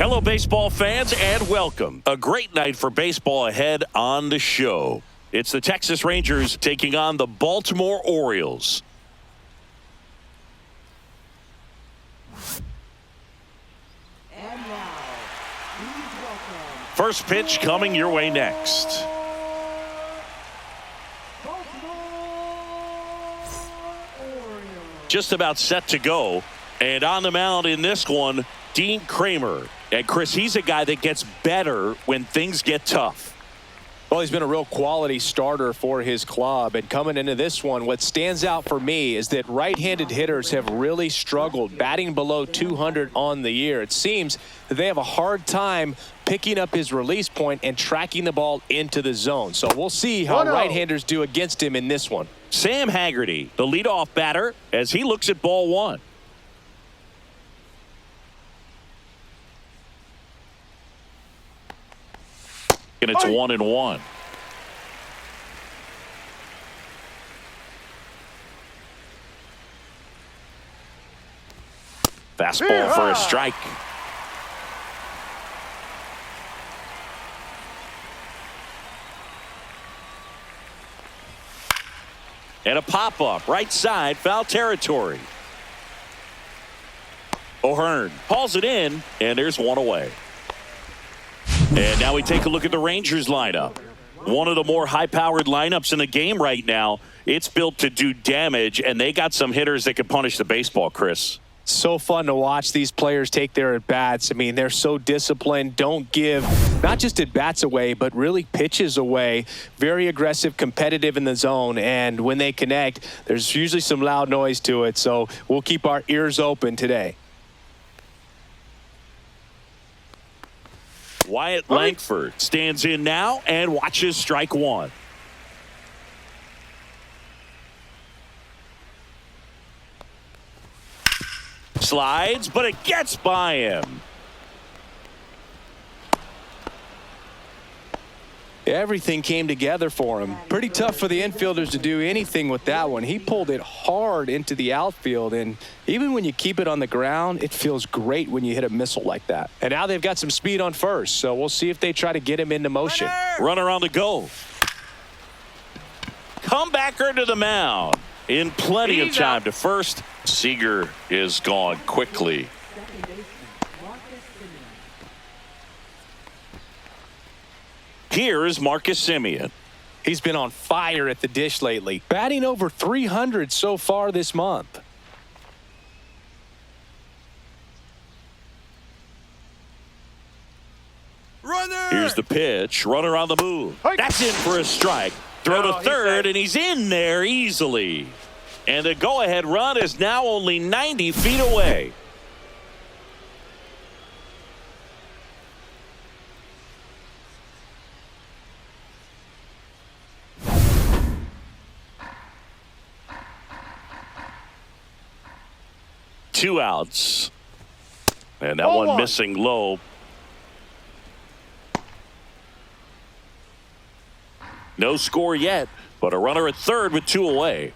Hello, baseball fans, and welcome. A great night for baseball ahead on the show. It's the Texas Rangers taking on the Baltimore Orioles. And now, please welcome First pitch coming your way next. Just about set to go. And on the mound in this one, Dean Kramer. And Chris, he's a guy that gets better when things get tough. Well, he's been a real quality starter for his club. And coming into this one, what stands out for me is that right-handed hitters have really struggled, batting below 200 on the year. It seems that they have a hard time picking up his release point and tracking the ball into the zone. So we'll see how right-handers do against him in this one. Sam Haggerty, the leadoff batter, as he looks at ball one. And it's 1-1. Fastball for a strike. And a pop-up, right side, foul territory. O'Hearn hauls it in, and there's one away. And now we take a look at the Rangers lineup. One of the more high-powered lineups in the game right now. It's built to do damage, and they got some hitters that can punish the baseball, Chris. So fun to watch these players take their at-bats. I mean, they're so disciplined, don't give not just at-bats away, but really pitches away. Very aggressive, competitive in the zone, and when they connect, there's usually some loud noise to it, so we'll keep our ears open today. Wyatt Langford stands in now and watches strike one. Slides, but it gets by him. Everything came together for him. Pretty tough for the infielders to do anything with that one. He pulled it hard into the outfield, and even when you keep it on the ground, it feels great when you hit a missile like that. And now they've got some speed on first, so we'll see if they try to get him into motion. Runner on the go. Comebacker to the mound. In plenty of time to first. Seager is gone quickly. Here is Marcus Semien. He's been on fire at the dish lately, batting over 300 so far this month. Runner! Here's the pitch. Runner on the move. That's in for a strike. Throw to third, and he's in there easily. And the go-ahead run is now only 90 feet away. Two outs. And that one missing low. No score yet, but a runner at third with two away.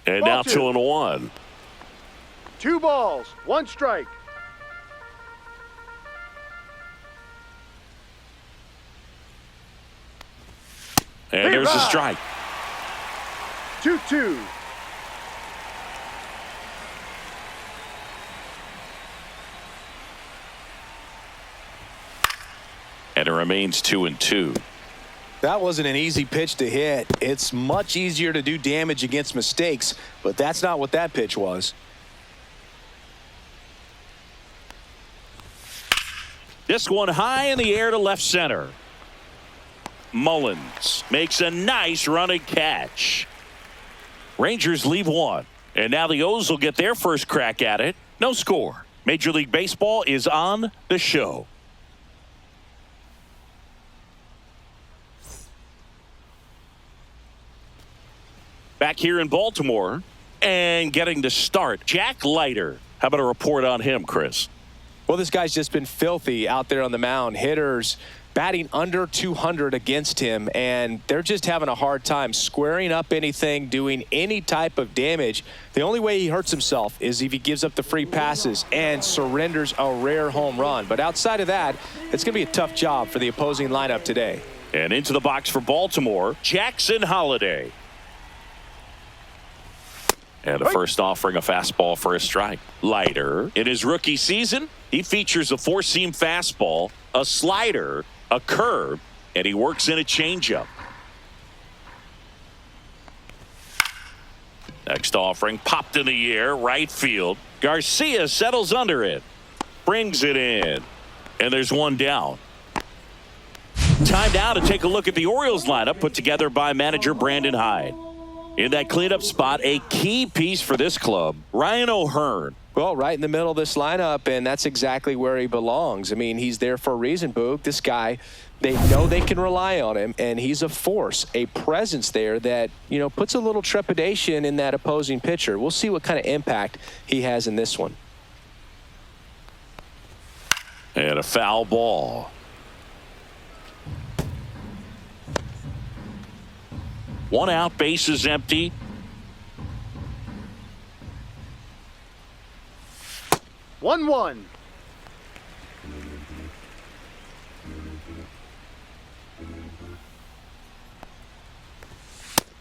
And now 2-1. 2 balls, 1 strike. And there's a strike. 2-2. And it remains 2-2. That wasn't an easy pitch to hit. It's much easier to do damage against mistakes, but that's not what that pitch was. This one high in the air to left center. Mullins makes a nice running catch. Rangers leave one. And now the O's will get their first crack at it. No score. Major League Baseball is on the show. Back here in Baltimore and getting to start, Jack Leiter. How about a report on him, Chris? Well, this guy's just been filthy out there on the mound. Hitters batting under 200 against him, and they're just having a hard time squaring up anything, doing any type of damage. The only way he hurts himself is if he gives up the free passes and surrenders a rare home run. But outside of that, it's going to be a tough job for the opposing lineup today. And into the box for Baltimore, Jackson Holliday. And a first offering, a fastball for a strike. Lighter. In his rookie season, he features a four-seam fastball, a slider, a curve, and he works in a changeup. Next offering, popped in the air, right field. Garcia settles under it, brings it in, and there's one down. Time now to take a look at the Orioles lineup put together by manager Brandon Hyde. In that cleanup spot, a key piece for this club, Ryan O'Hearn. Well, right in the middle of this lineup, and that's exactly where he belongs. I mean, he's there for a reason, Boog. This guy, they know they can rely on him, and he's a force, a presence there that, you know, puts a little trepidation in that opposing pitcher. We'll see what kind of impact he has in this one. And a foul ball. One out, base is empty. 1-1.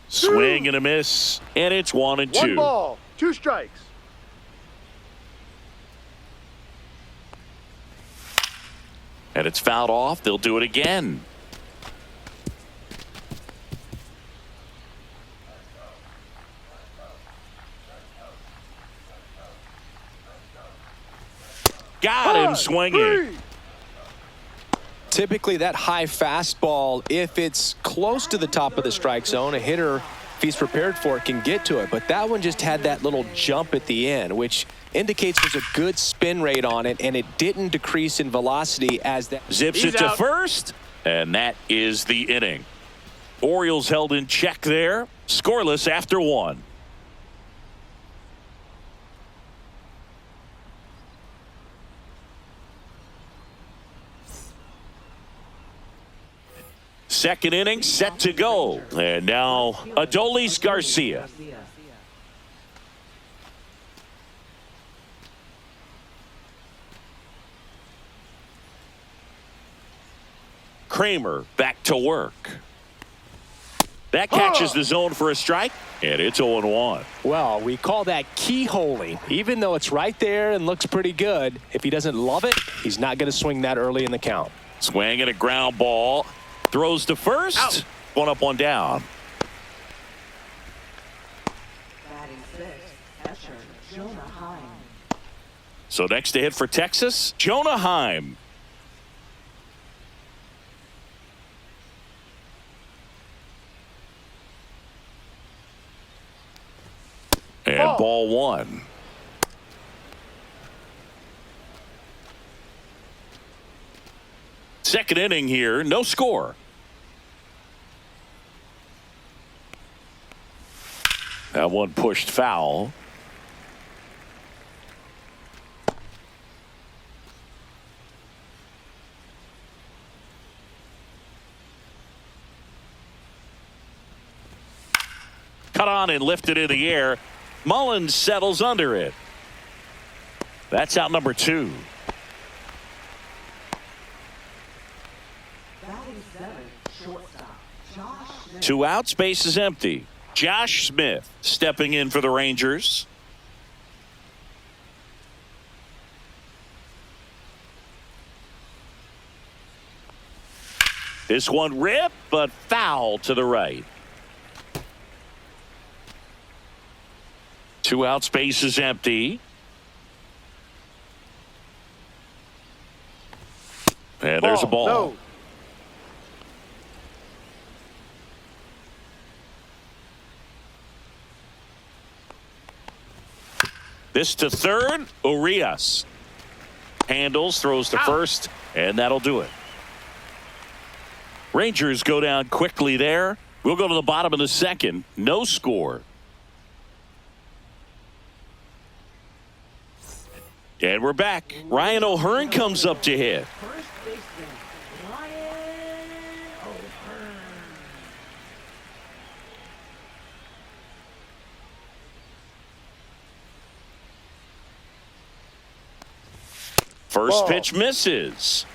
Swing and a miss, and it's 1-2. 1 ball, 2 strikes. And it's fouled off. They'll do it again. Got him swinging. Typically, that high fastball, if it's close to the top of the strike zone, a hitter, if he's prepared for it, can get to it. But that one just had that little jump at the end, which indicates there's a good spin rate on it, and it didn't decrease in velocity as that. Zips it to first, and that is the inning. Orioles held in check there, scoreless after 1. Second inning set to go. And now Adolis Garcia. Kramer back to work. That catches the zone for a strike, and it's 0-1. Well, we call that keyholing. Even though it's right there and looks pretty good, if he doesn't love it, he's not going to swing that early in the count. Swing and a ground ball. Throws to first. Out. 1 up, 1 down. Batting sixth, catcher Jonah Heim. So next to hit for Texas, Jonah Heim. And ball 1. Second inning here, no score. That one pushed foul. Cut on and lifted in the air. Mullins settles under it. That's out number 2. Batting seventh, shortstop Josh Smith. 2 outs, base is empty. Josh Smith stepping in for the Rangers. This one ripped, but foul to the right. 2 outs, base is empty. And there's a ball. No. This to third, Urias. Handles, throws to first, and that'll do it. Rangers go down quickly there. We'll go to the bottom of the second. No score. And we're back. Ryan O'Hearn comes up to hit. First baseman Ryan First Ball. pitch misses.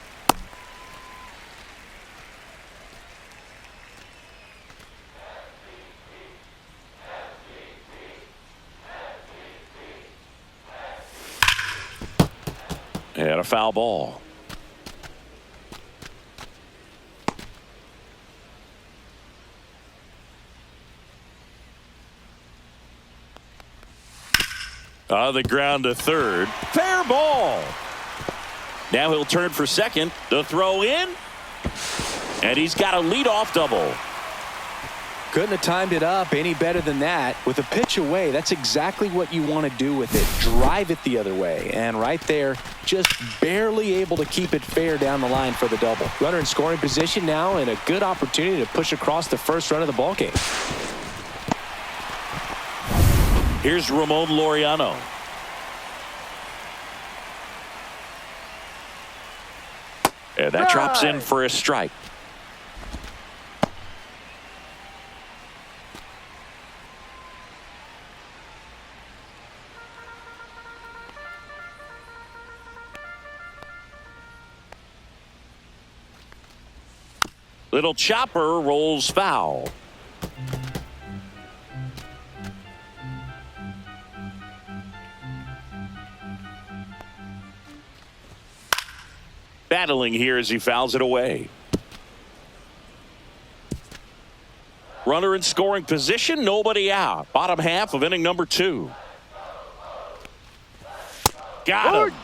And a foul ball. On the ground to third. Fair ball. Now he'll turn for second. The throw in. And he's got a leadoff double. Couldn't have timed it up any better than that. With a pitch away, that's exactly what you want to do with it. Drive it the other way. And right there, just barely able to keep it fair down the line for the double. Runner in scoring position now, and a good opportunity to push across the first run of the ballgame. Here's Ramon Laureano. And that drops in for a strike. Little chopper rolls foul. Battling here as he fouls it away. Runner in scoring position, nobody out. Bottom half of inning number 2. Got him.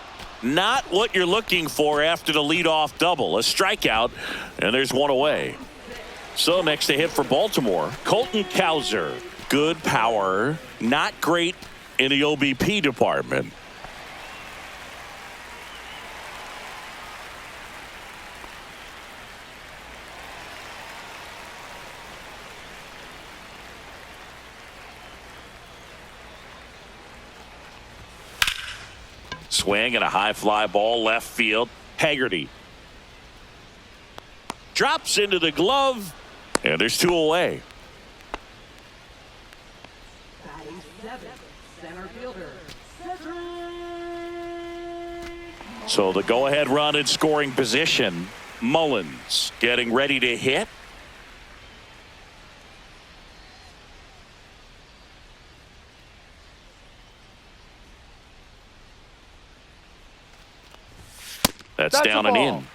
Not what you're looking for after the leadoff double. A strikeout, and there's one away. So next to hit for Baltimore, Colton Cowser. Good power, not great in the OBP department. Swing and a high fly ball left field. Haggerty drops into the glove, and there's 2 away. Batting 7, center fielder, Cedric. So the go-ahead run in scoring position. Mullins getting ready to hit. That's down and in.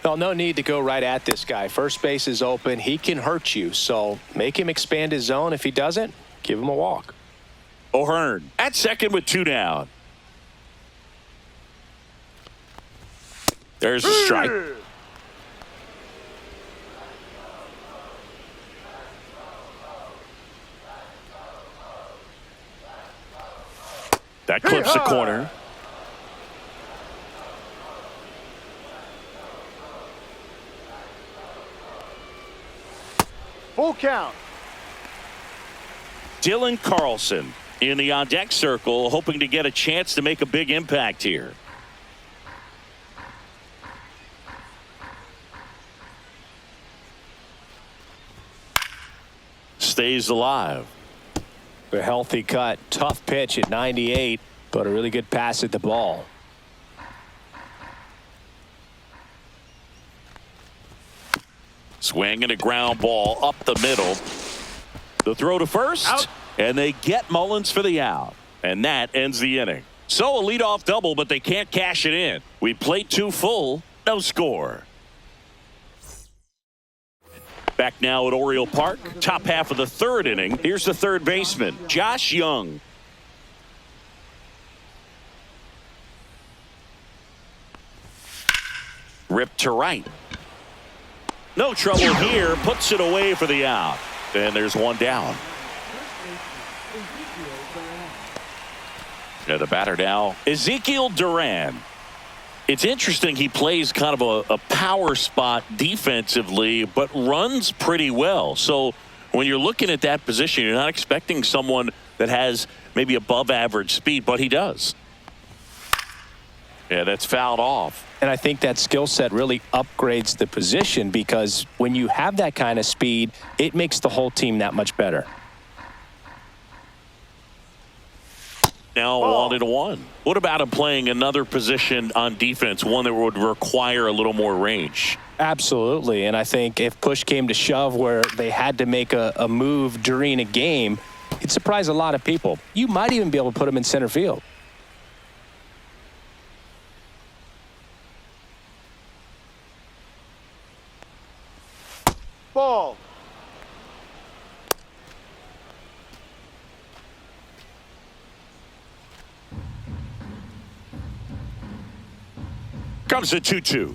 Well, no need to go right at this guy. First base is open. He can hurt you, so make him expand his zone. If he doesn't, give him a walk. O'Hearn at second with 2 down. There's a strike. That clips the corner. Full count. Dylan Carlson in the on-deck circle, hoping to get a chance to make a big impact here. Stays alive. A healthy cut. Tough pitch at 98, but a really good pass at the ball. Swing and a ground ball up the middle. The throw to first, out. And they get Mullins for the out. And that ends the inning. So a leadoff double, but they can't cash it in. We played 2 full, no score. Back now at Oriole Park, top half of the 3rd inning. Here's the third baseman, Josh Young. Ripped to right. No trouble here, puts it away for the out. And there's 1 down. Yeah, the batter now, Ezekiel Duran. It's interesting, he plays kind of a power spot defensively, but runs pretty well. So when you're looking at that position, you're not expecting someone that has maybe above average speed, but he does. Yeah, that's fouled off. And I think that skill set really upgrades the position because when you have that kind of speed, it makes the whole team that much better. Now 1-1. What about him playing another position on defense, one that would require a little more range? Absolutely. And I think if push came to shove where they had to make a move during a game, it'd surprise a lot of people. You might even be able to put him in center field. Ball. Comes the 2-2.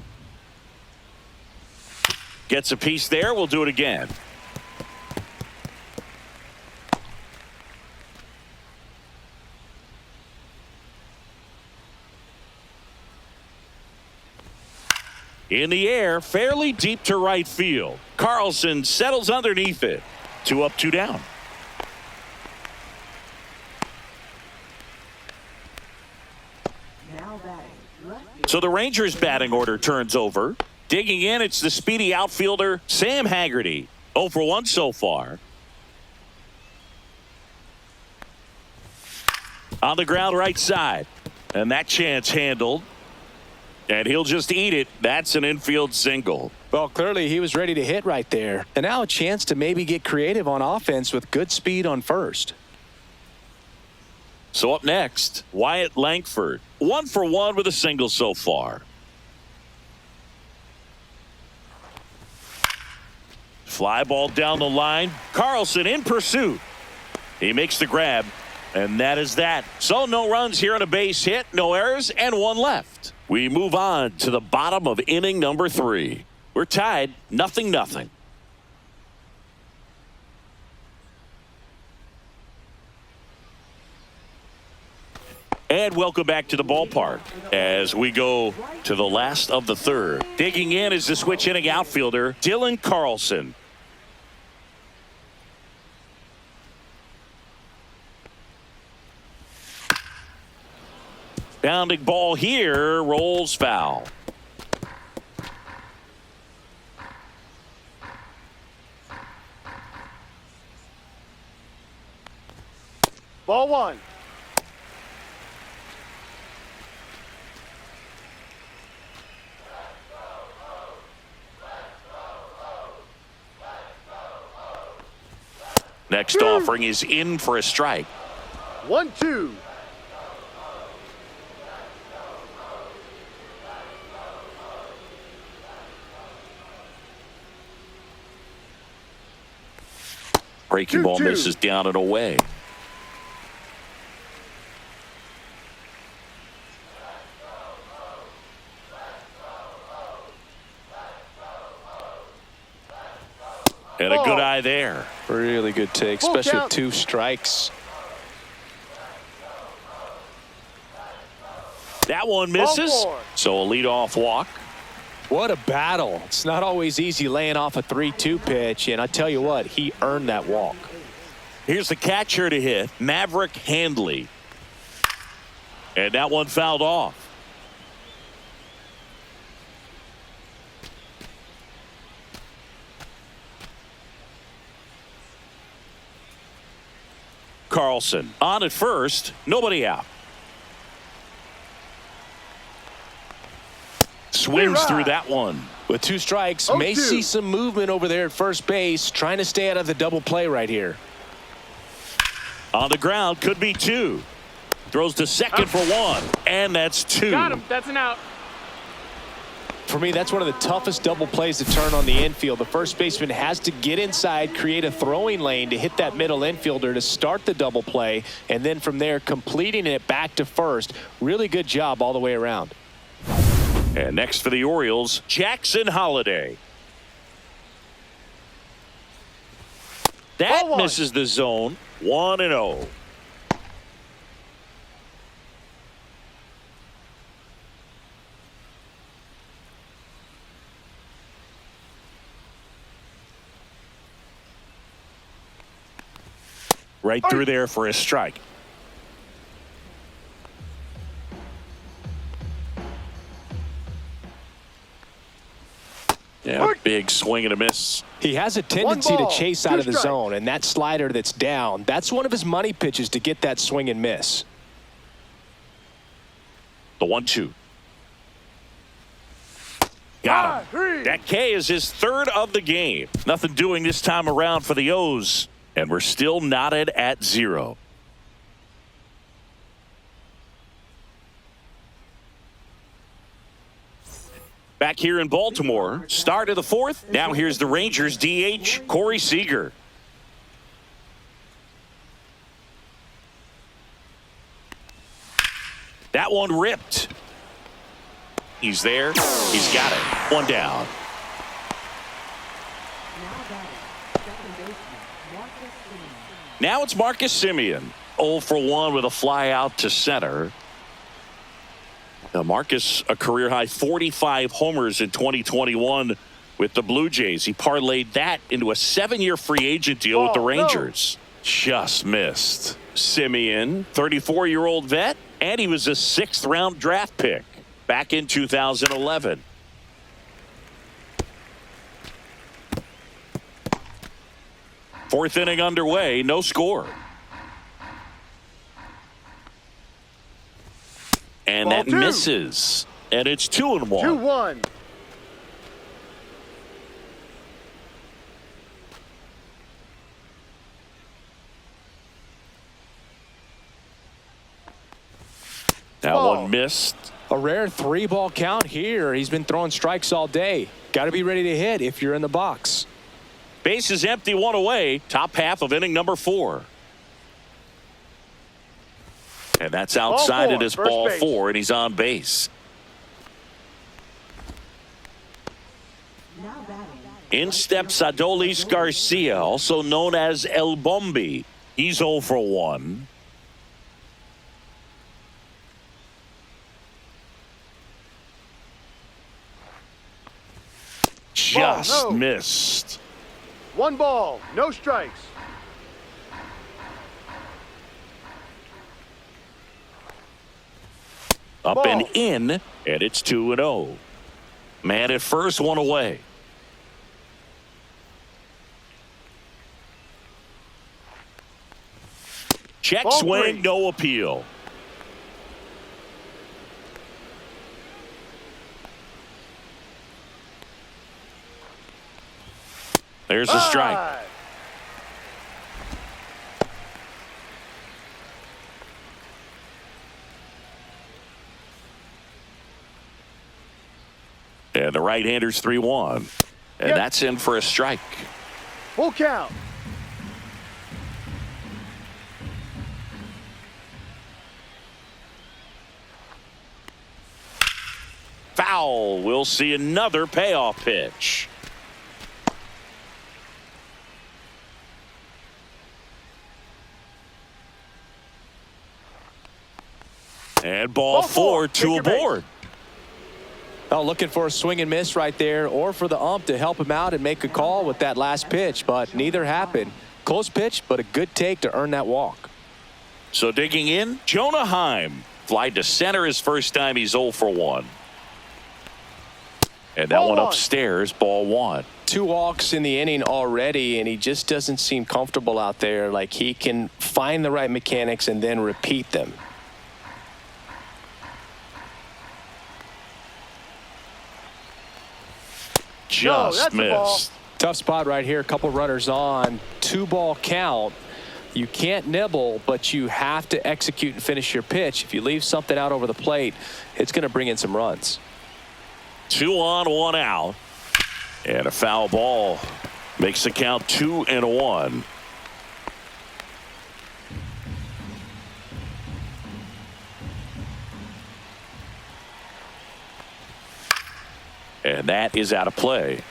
Gets a piece there. We'll do it again. In the air, fairly deep to right field. Carlson settles underneath it. 2 up, 2 down. Now batting. Left So the Rangers' batting order turns over. Digging in, it's the speedy outfielder, Sam Haggerty. 0 for 1 so far. On the ground right side. And that chance handled. And he'll just eat it. That's an infield single. Well, clearly he was ready to hit right there. And now a chance to maybe get creative on offense with good speed on first. So up next, Wyatt Langford. 1 for 1 with a single so far. Fly ball down the line. Carlson in pursuit. He makes the grab. And that is that. So no runs here on a base hit, no errors, and 1 left. We move on to the bottom of inning number 3. We're tied 0-0. And welcome back to the ballpark as we go to the last of the 3rd. Digging in is the switch inning outfielder, Dylan Carlson. Bounding ball here, rolls foul. Ball 1. Next offering is in for a strike. 1-2. Breaking ball 2-2. misses down and away. And a good eye there. Really good take, Full especially with count. 2 strikes. That one misses. Ball 4. So a leadoff walk. What a battle. It's not always easy laying off a 3-2 pitch, and I tell you what, he earned that walk. Here's the catcher to hit, Maverick Handley. And that one fouled off. Carlson on at first, nobody out. Swings through that one. With 2 strikes, may 0-2. see some movement over there at first base, trying to stay out of the double play right here. On the ground, could be 2. Throws to second for 1, and that's 2. Got him. That's an out. For me, that's one of the toughest double plays to turn on the infield. The first baseman has to get inside, create a throwing lane to hit that middle infielder to start the double play, and then from there, completing it back to first. Really good job all the way around. And next for the Orioles, Jackson Holliday. That Ball 1. misses the zone. 1-0. Right through there for a strike. Big swing and a miss. He has a tendency to ball, chase 2 out of the strikes. zone, and that slider that's down, that's one of his money pitches to get that swing and miss. The 1-2. Got him. That K is his third of the game. Nothing doing this time around for the O's, and we're still knotted at 0. Back here in Baltimore, start of the 4th. Now here's the Rangers DH, Corey Seager. That one ripped. He's there. He's got it. One down. Now it's Marcus Semien. 0 for 1 with a fly out to center. Now Marcus, a career-high 45 homers in 2021 with the Blue Jays. He parlayed that into a 7-year free agent deal with the Rangers. Just missed. Semien, 34-year-old vet, and he was a 6th-round draft pick back in 2011. Fourth inning underway, no score. And Ball that 2. misses. And it's 2-1. 2-1. That Ball. one missed. A rare 3-ball count here. He's been throwing strikes all day. Got to be ready to hit if you're in the box. Base is empty, 1 away. Top half of inning number 4. And that's outside. Ball 4, It is first ball base. 4, and he's on base. Now batting. In steps Adolis Garcia, also known as El Bombi. He's 0 for 1. Just no. missed. 1 ball, no strikes. Up Ball. and in, and it's 2-0. Man at first, 1 away. Check Ball swing, 3. no appeal. There's a strike. High. And the right-hander's 3-1. And Yep. that's in for a strike. Full count. Foul. We'll see another payoff pitch. And ball Ball 4. 4, 2 Take your base. aboard. Oh, looking for a swing and miss right there, or for the ump to help him out and make a call with that last pitch, but neither happened. Close pitch, but a good take to earn that walk. So digging in, Jonah Heim. Fly to center his first time. He's 0 for 1. And that Ball one 1. upstairs, ball 1. 2 walks in the inning already, and he just doesn't seem comfortable out there. Like he can find the right mechanics and then repeat them. Just that's a ball. missed. Tough spot right here. A couple runners on. 2-ball count. You can't nibble, but you have to execute and finish your pitch. If you leave something out over the plate, it's going to bring in some runs. 2 on, 1 out. And a foul ball makes the count 2-1. And that is out of play.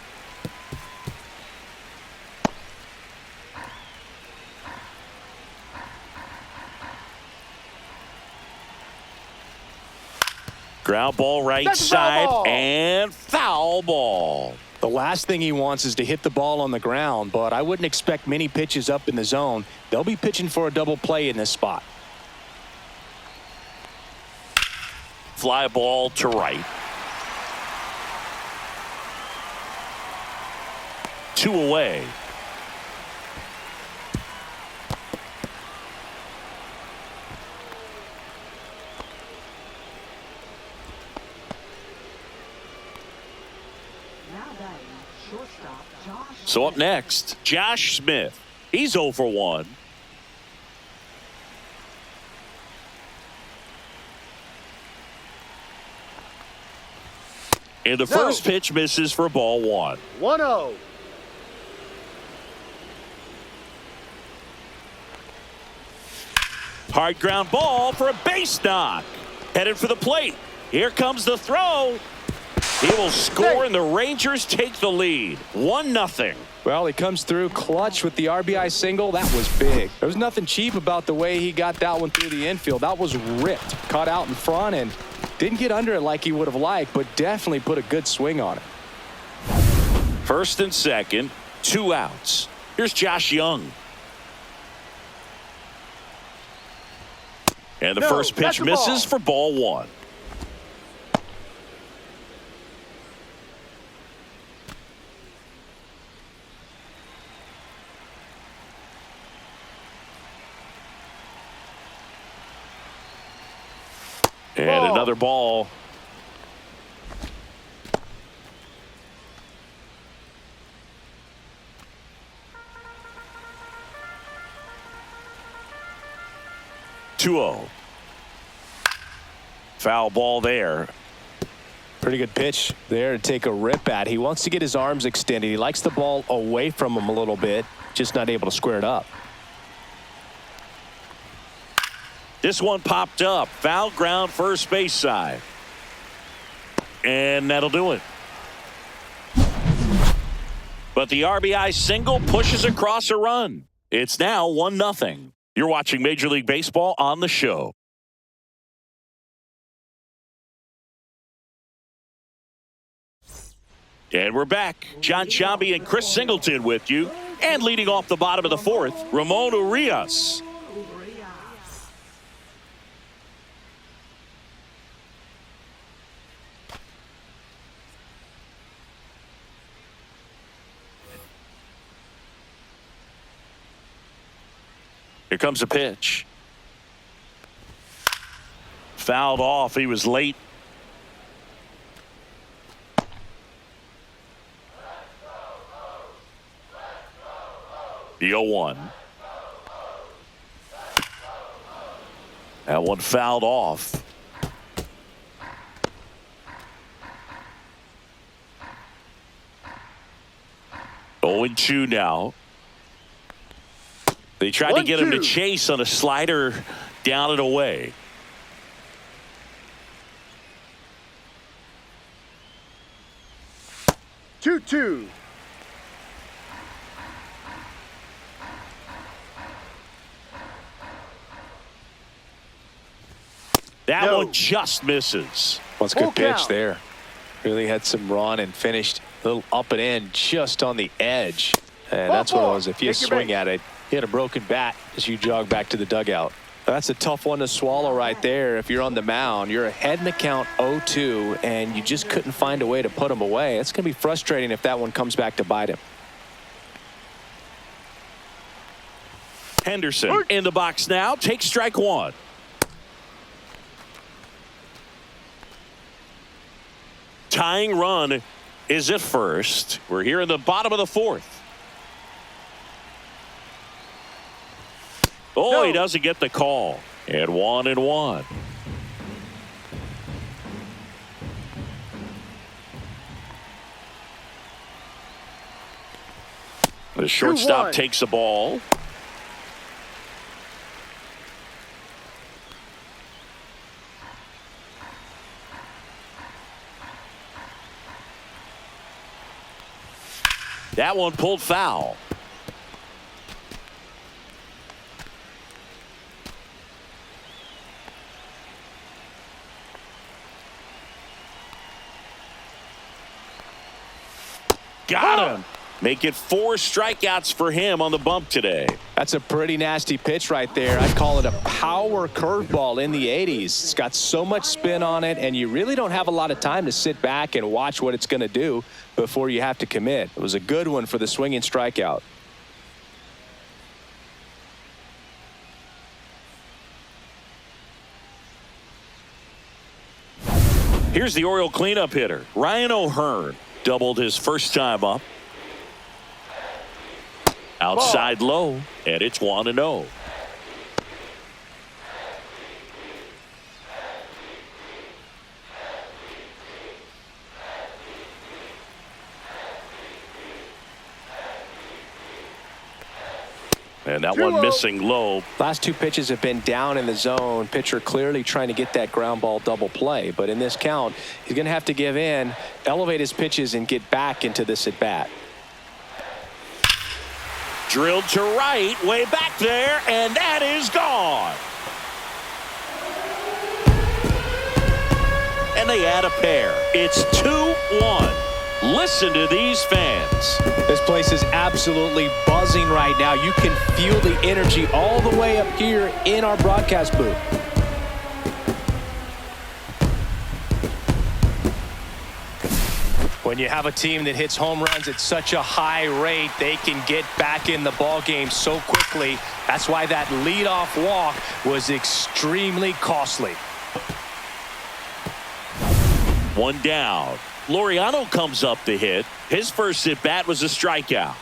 Ground ball right That's a foul side ball. and foul ball. The last thing he wants is to hit the ball on the ground, but I wouldn't expect many pitches up in the zone. They'll be pitching for a double play in this spot. Fly ball to right. 2 away. Now batting, shortstop Josh. So up next, Josh Smith. He's 0 for 1. And the first pitch misses for ball 1. 1-0. Hard ground ball for a base knock. Headed for the plate. Here comes the throw. He will score, and the Rangers take the lead. 1-0. Well, he comes through clutch with the RBI single. That was big. There was nothing cheap about the way he got that one through the infield. That was ripped. Caught out in front and didn't get under it like he would have liked, but definitely put a good swing on it. First and second, 2 outs. Here's Josh Young. And the first pitch that's a misses for ball 1. And another ball. Foul ball there. Pretty good pitch there to take a rip at. He wants to get his arms extended. He likes the ball away from him a little bit, just not able to square it up. This one popped up. Foul ground first base side. And that'll do it. But the RBI single pushes across a run. It's now 1-0. You're watching Major League Baseball on the show. And we're back. John Sciambi and Chris Singleton with you. And leading off the bottom of the 4th, Ramon Urias. Here comes a pitch. Fouled off. He was late. The 0-1. That one fouled off. Oh, 0-2 now. They tried to get him to chase on a slider down and away. 2-2. That one just misses. Well, it's a good pitch there. Really had some run and finished a little up and in just on the edge. And that's what it was. If you swing at it, you had a broken bat as you jog back to the dugout. That's a tough one to swallow right there. If you're on the mound, you're ahead in the count 0-2, and you just couldn't find a way to put him away. It's going to be frustrating if that one comes back to bite him. Henderson in the box now. Takes strike 1. Tying run is at first. We're here in the bottom of the 4th. Oh, he doesn't get the call. And 1-1. The shortstop takes the ball. That one pulled foul. Got him. Make it 4 strikeouts for him on the bump today. That's a pretty nasty pitch right there. I'd call it a power curveball in the 80s. It's got so much spin on it, and you really don't have a lot of time to sit back and watch what it's going to do before you have to commit. It was a good one for the swinging strikeout. Here's the Oriole cleanup hitter. Ryan O'Hearn doubled his first time up. Outside low, and it's 1-0. And that one missing low. Last 2 pitches have been down in the zone. Pitcher clearly trying to get that ground ball double play. But in this count, he's going to have to give in, elevate his pitches, and get back into this at bat. Drilled to right, way back there, and that is gone. And they add a pair. It's 2-1. Listen to these fans. This place is absolutely buzzing right now. You can feel the energy all the way up here in our broadcast booth. When you have a team that hits home runs at such a high rate, they can get back in the ball game so quickly. That's why that leadoff walk was extremely costly. 1 down. Laureano comes up to hit. His first at bat was a strikeout.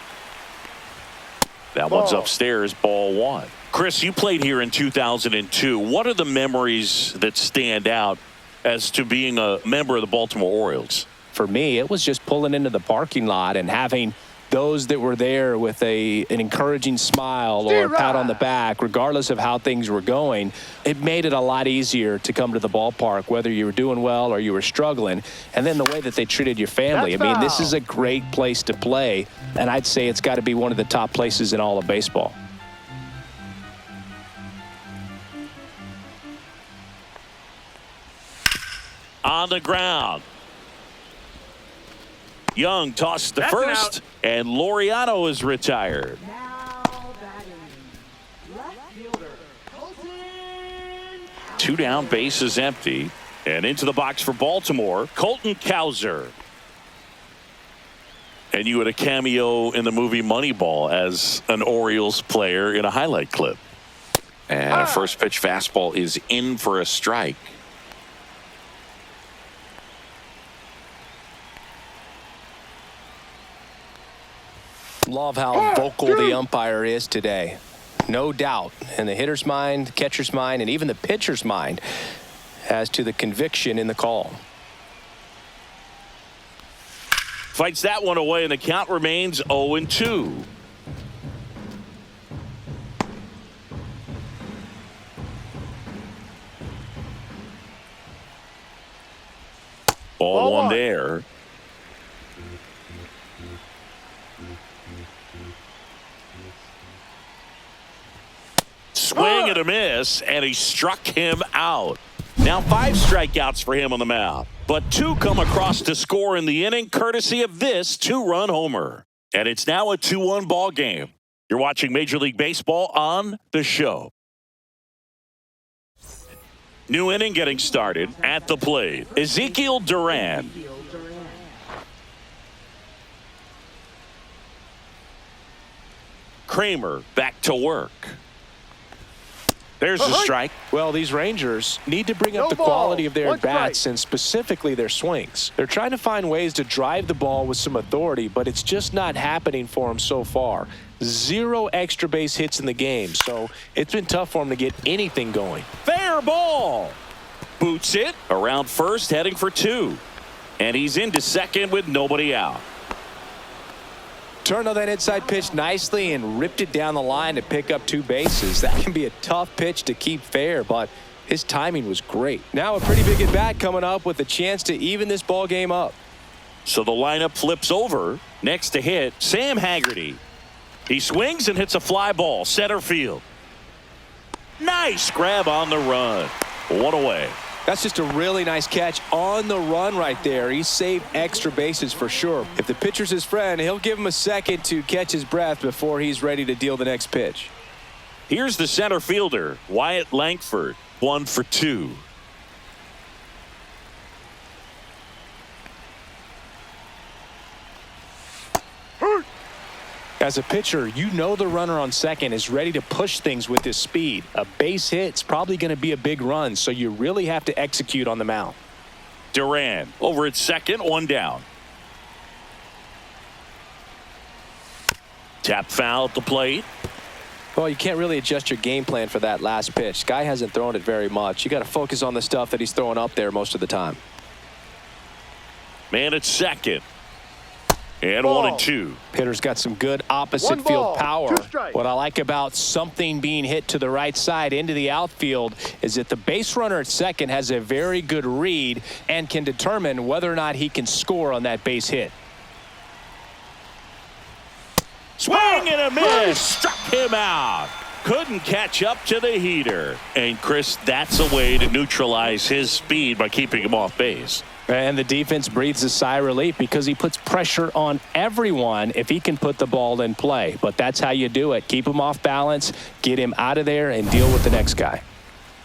That one's upstairs, ball 1. Chris, you played here in 2002. What are the memories that stand out as to being a member of the Baltimore Orioles? For me, it was just pulling into the parking lot and having those that were there with an encouraging smile or a pat on the back, regardless of how things were going. It made it a lot easier to come to the ballpark, whether you were doing well or you were struggling. And then the way that they treated your family. I mean, this is a great place to play, and I'd say it's got to be one of the top places in all of baseball. On the ground. Young tossed the first, and Laureano is retired. Now batting. Left fielder, Colton. 2 down, bases empty. And into the box for Baltimore, Colton Cowser. And you had a cameo in the movie Moneyball as an Orioles player in a highlight clip. And a first pitch fastball is in for a strike. Love how vocal the umpire is today. No doubt in the hitter's mind, catcher's mind, and even the pitcher's mind as to the conviction in the call. Fights that one away, and the count remains 0-2. Ball 1 there. Swing and a miss, and he struck him out. Now 5 strikeouts for him on the mound, but 2 come across to score in the inning, courtesy of this 2-run homer. And it's now a 2-1 ball game. You're watching Major League Baseball on the show. New inning getting started at the plate. Ezekiel Duran. Kramer back to work. There's the strike. Well, these Rangers need to bring up the quality of their at-bats and specifically their swings. They're trying to find ways to drive the ball with some authority, but it's just not happening for them so far. 0 extra base hits in the game, so it's been tough for them to get anything going. Fair ball. Boots it around first, heading for 2. And he's into second with nobody out. Turned on that inside pitch nicely and ripped it down the line to pick up 2 bases. That can be a tough pitch to keep fair, but his timing was great. Now a pretty big at bat coming up with a chance to even this ball game up. So the lineup flips over. Next to hit, Sam Haggerty. He swings and hits a fly ball, center field. Nice grab on the run. 1 away. That's just a really nice catch on the run right there. He saved extra bases for sure. If the pitcher's his friend, he'll give him a second to catch his breath before he's ready to deal the next pitch. Here's the center fielder, Wyatt Langford, 1 for 2. As a pitcher, you know the runner on second is ready to push things with his speed. A base hit's probably going to be a big run, so you really have to execute on the mound. Duran over at second, 1 down. Tap foul at the plate. Well, you can't really adjust your game plan for that last pitch. Guy hasn't thrown it very much. You got to focus on the stuff that he's throwing up there most of the time. Man at second. And Ball. 1 and 2. Hitter's got some good opposite One ball, field power. 2 strikes. What I like about something being hit to the right side into the outfield is that the base runner at second has a very good read and can determine whether or not he can score on that base hit. Swing and a miss. Struck him out. Couldn't catch up to the heater. And Chris, that's a way to neutralize his speed by keeping him off base. And the defense breathes a sigh of relief because he puts pressure on everyone if he can put the ball in play. But that's how you do it. Keep him off balance, get him out of there, and deal with the next guy.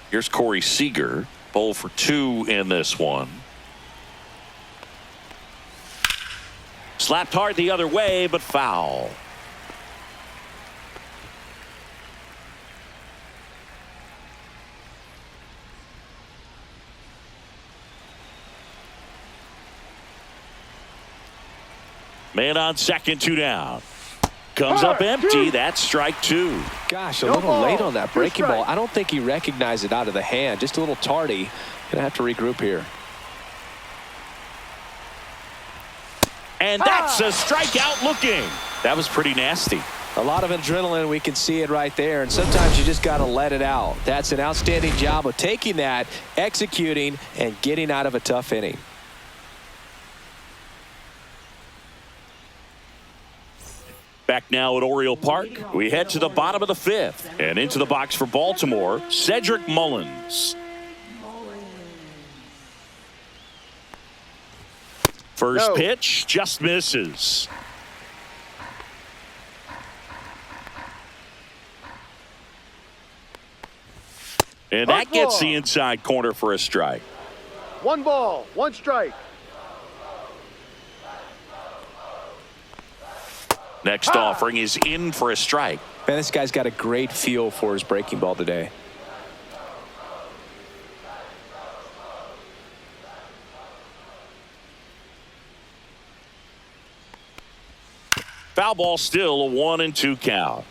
Here's Corey Seager, 0 for 2 in this one. Slapped hard the other way, but foul. Man on second, 2 down. Comes up empty. That's strike 2. Gosh, a No little ball. late on that 2 breaking ball. strikes. I don't think he recognized it out of the hand. Just a little tardy. Gonna have to regroup here. And that's a strikeout looking. That was pretty nasty. A lot of adrenaline, we can see it right there, and sometimes you just got to let it out. That's an outstanding job of taking that, executing, and getting out of a tough inning. Back now at Oriole Park, we head to the bottom of the 5th. And into the box for Baltimore, Cedric Mullins. First No. pitch, just misses. And that gets the inside corner for a strike. 1 ball, 1 strike. Next offering is in for a strike. Man, this guy's got a great feel for his breaking ball today. Foul ball, still a 1 and 2 count.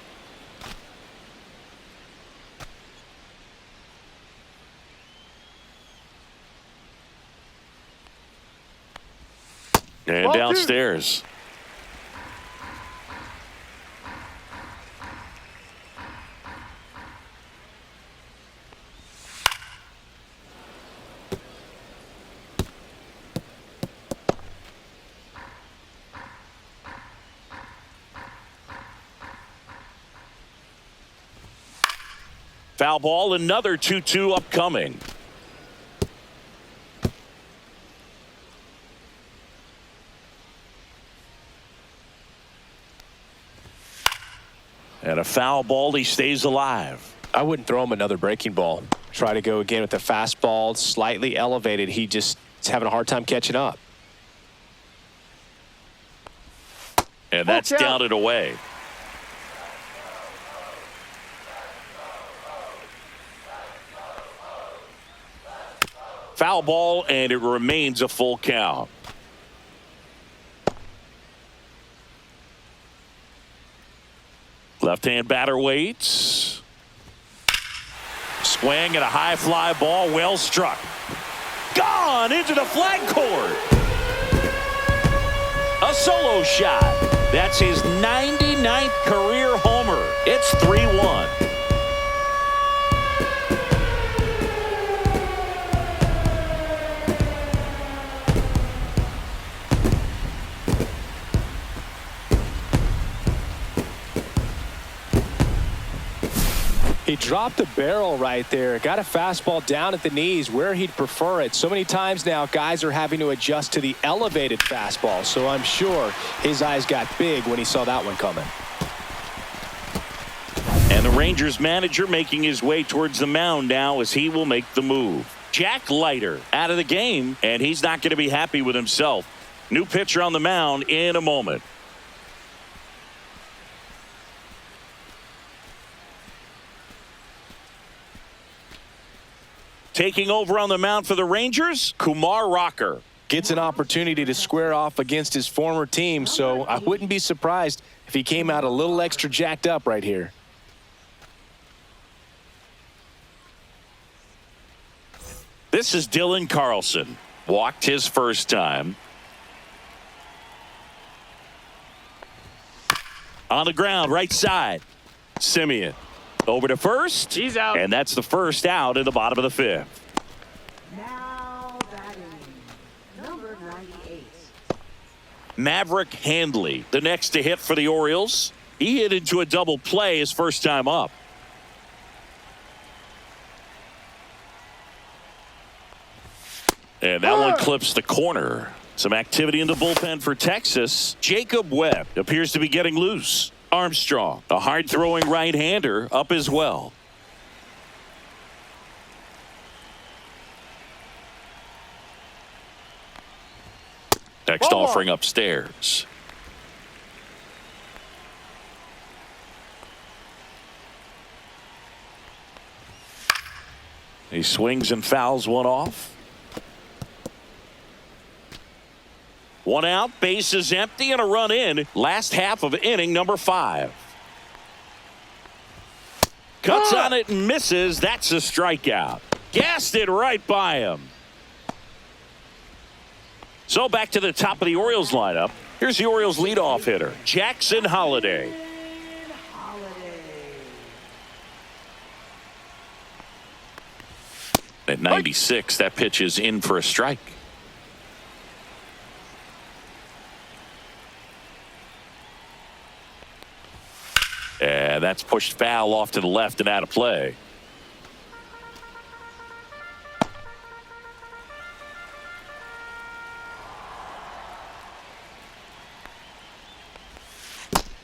And Ball 2. downstairs. Foul ball, another 2-2 upcoming. And a foul ball, he stays alive. I wouldn't throw him another breaking ball. Try to go again with the fastball, slightly elevated. He just is having a hard time catching up. And that's Watch out. down and away. Foul ball, and it remains a full count. Left-hand batter waits. Swing and a high fly ball, well struck. Gone into the flag court. A solo shot. That's his 99th career homer. It's 3-1. He dropped the barrel right there. Got a fastball down at the knees where he'd prefer it. So many times now guys are having to adjust to the elevated fastball. So I'm sure his eyes got big when he saw that one coming. And the Rangers manager making his way towards the mound now as he will make the move. Jack Leiter out of the game, and he's not going to be happy with himself. New pitcher on the mound in a moment. Taking over on the mound for the Rangers, Kumar Rocker. Gets an opportunity to square off against his former team, so I wouldn't be surprised if he came out a little extra jacked up right here. This is Dylan Carlson. Walked his first time. On the ground, right side. Semien over to first. He's out. And that's the first out in the bottom of the fifth. Now batting, number 98. Maverick Handley, the next to hit for the Orioles. He hit into a double play his first time up. And that one clips the corner. Some activity in the bullpen for Texas. Jacob Webb appears to be getting loose. Armstrong, a hard-throwing right-hander, up as well. Next offering upstairs. He swings and fouls one off. One out, base is empty, and a run in. Last half of inning number 5. Cuts on it and misses. That's a strikeout. Gassed it right by him. So back to the top of the Orioles lineup. Here's the Orioles leadoff hitter, Jackson Holliday. At 96, that pitch is in for a strike. And that's pushed foul off to the left and out of play.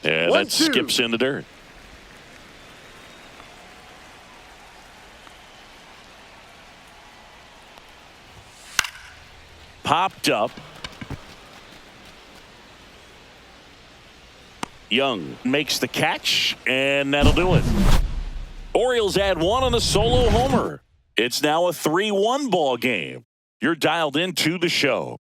And that skips in the dirt. Popped up. Young makes the catch, and that'll do it. Orioles add one on a solo homer. It's now a 3-1 ball game. You're dialed into the show.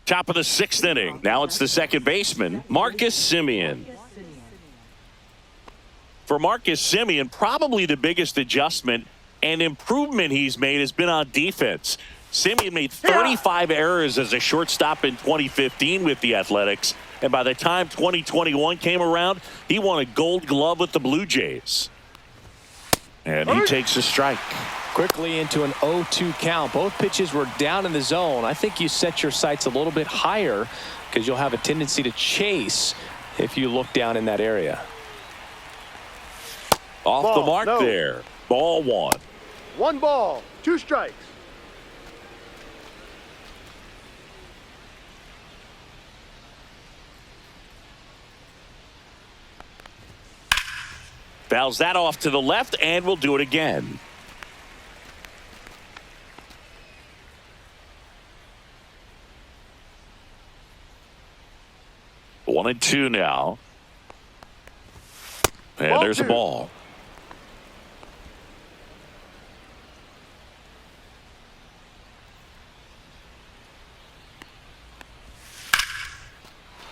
Top of the 6th inning. Now it's the second baseman, Marcus Semien. For Marcus Semien, probably the biggest adjustment and improvement he's made has been on defense. Semien made 35 errors as a shortstop in 2015 with the Athletics, and by the time 2021 came around, he won a Gold Glove with the Blue Jays. And he takes a strike. Quickly into an 0-2 count. Both pitches were down in the zone. I think you set your sights a little bit higher because you'll have a tendency to chase if you look down in that area. Off the mark there. Ball 1. 1 ball, 2 strikes. Fouls that off to the left, and we'll do it again. One and 2 now. And there's a ball.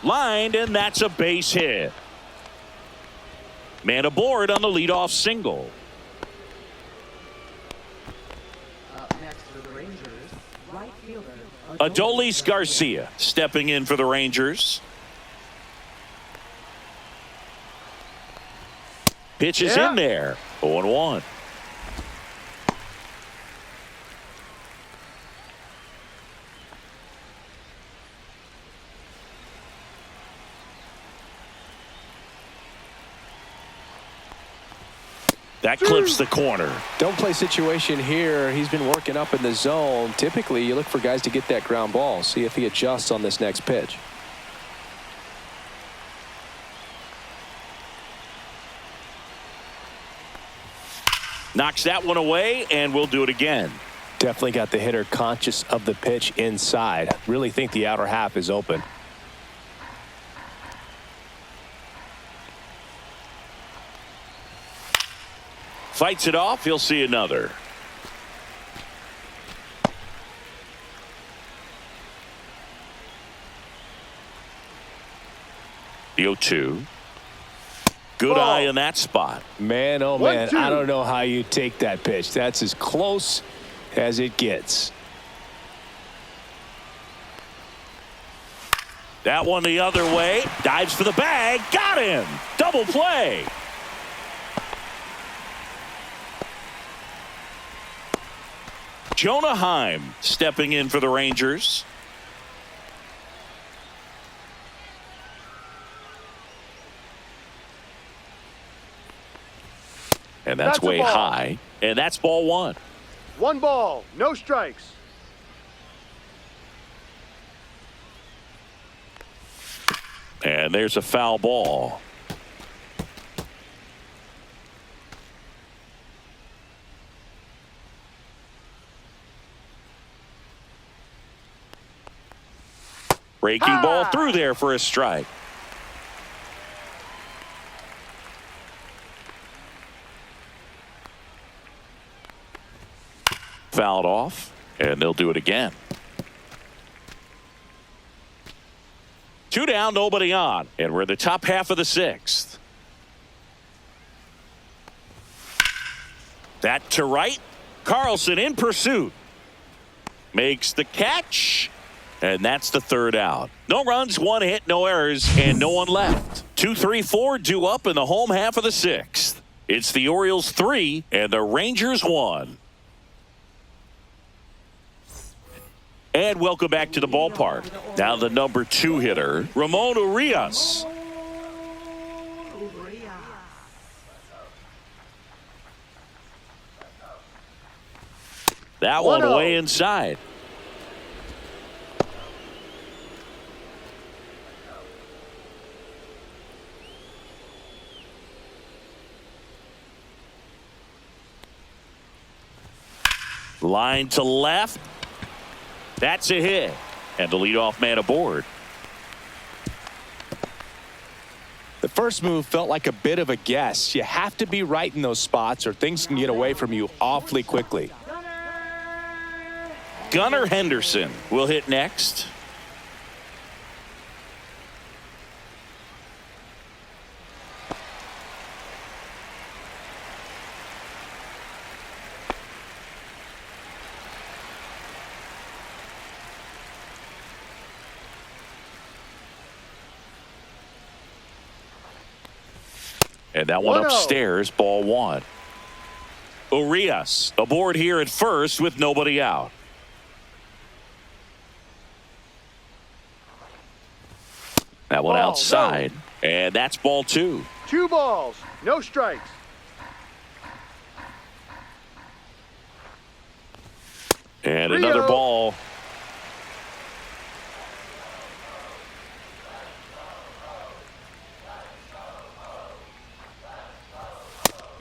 Lined, and that's a base hit. Man aboard on the leadoff single. Up next for the Rangers, right fielder Adolis Garcia stepping in for the Rangers. Pitch is in there. 0-1. That clips the corner. Don't play situation here. He's been working up in the zone. Typically, you look for guys to get that ground ball. See if he adjusts on this next pitch. Knocks that one away, and we'll do it again. Definitely got the hitter conscious of the pitch inside. Really think the outer half is open. Fights it off. He'll see another. The 0-2. Good Ball. eye in that spot. Man, oh man, 1-2. I don't know how you take that pitch. That's as close as it gets. That one the other way. Dives for the bag. Got him. Double play. Jonah Heim stepping in for the Rangers. And that's That's a way ball. high. And that's ball one. 1 ball, no strikes. And there's a foul ball. Breaking ball through there for a strike. Fouled off, and they'll do it again. 2 down, nobody on, and we're in the top half of the 6th. That to right. Carlson in pursuit. Makes the catch. And that's the 3rd out. No runs, 1 hit, no errors, and no one left. 2, 3, 4 due up in the home half of the 6th. It's the Orioles 3 and the Rangers 1. And welcome back to the ballpark. Now the number 2 hitter, Ramon Urias. That one 1-0. way inside. Line to left. That's a hit. And the leadoff man aboard. The first move felt like a bit of a guess. You have to be right in those spots or things can get away from you awfully quickly. Gunnar Henderson will hit next. And that one 1-0. upstairs, ball one. Urias aboard here at first with nobody out. That one Ball, outside. And that's ball two. 2 balls, no strikes. And Rio. another ball.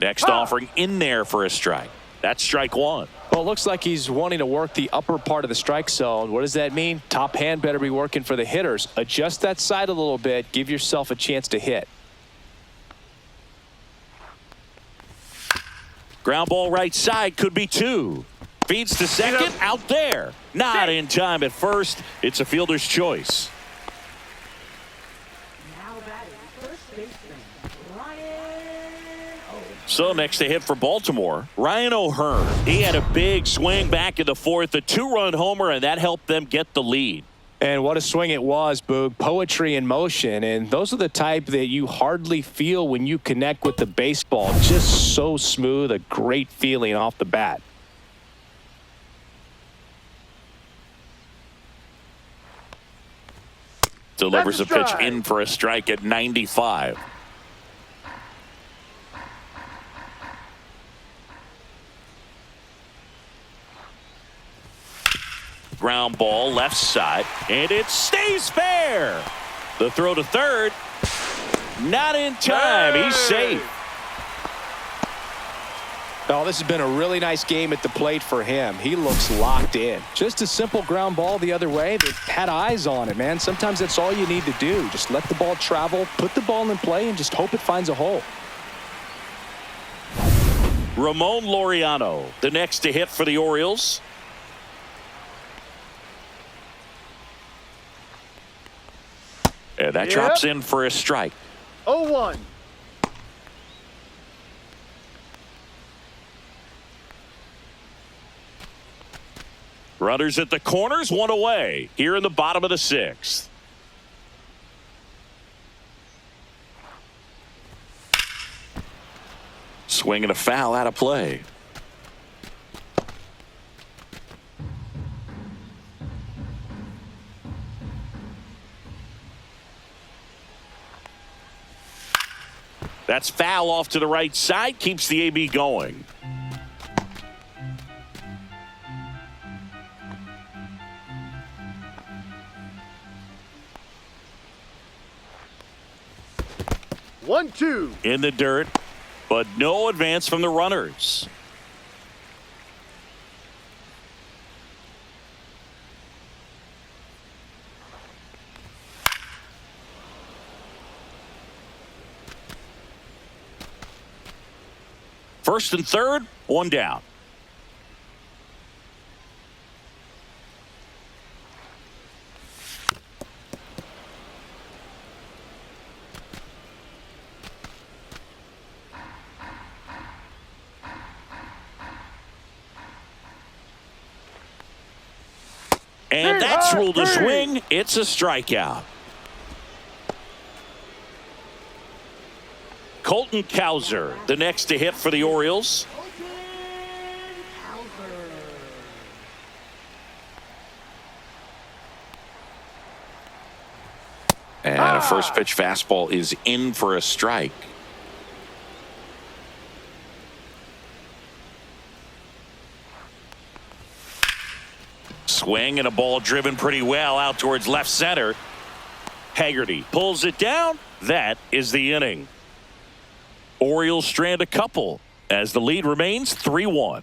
Next offering in there for a strike. That's strike one. Well, it looks like he's wanting to work the upper part of the strike zone. What does that mean? Top hand better be working for the hitters. Adjust that side a little bit. Give yourself a chance to hit. Ground ball right side, could be 2. Feeds to second, out there. Not in time at first. It's a fielder's choice. Now batting first baseman, Ryan O'Hearn. So next to hit for Baltimore, Ryan O'Hearn. He had a big swing back in the 4th, a 2-run homer, and that helped them get the lead. And what a swing it was, Boog. Poetry in motion. And those are the type that you hardly feel when you connect with the baseball. Just so smooth, a great feeling off the bat. Delivers a pitch in for a strike at 95. Ground ball left side, and it stays fair. The throw to third, not in time. He's safe. Oh, this has been a really nice game at the plate for him. He looks locked in. Just a simple ground ball the other way that had eyes on it, man. Sometimes that's all you need to do. Just let the ball travel, put the ball in play, and just hope it finds a hole. Ramon Laureano, the next to hit for the Orioles. And that drops in for a strike. 0-1. Runners at the corners, one away here in the bottom of the sixth. Swing and a foul out of play. That's foul off to the right side, keeps the AB going. One, two. In the dirt, but no advance from the runners. First and third, one down. And that's ruled a swing. It's a strikeout. Colton Cowser, the next to hit for the Orioles. And a first pitch fastball is in for a strike. Swing and a ball driven pretty well out towards left center. Haggerty pulls it down. That is the inning. Orioles strand a couple as the lead remains 3-1.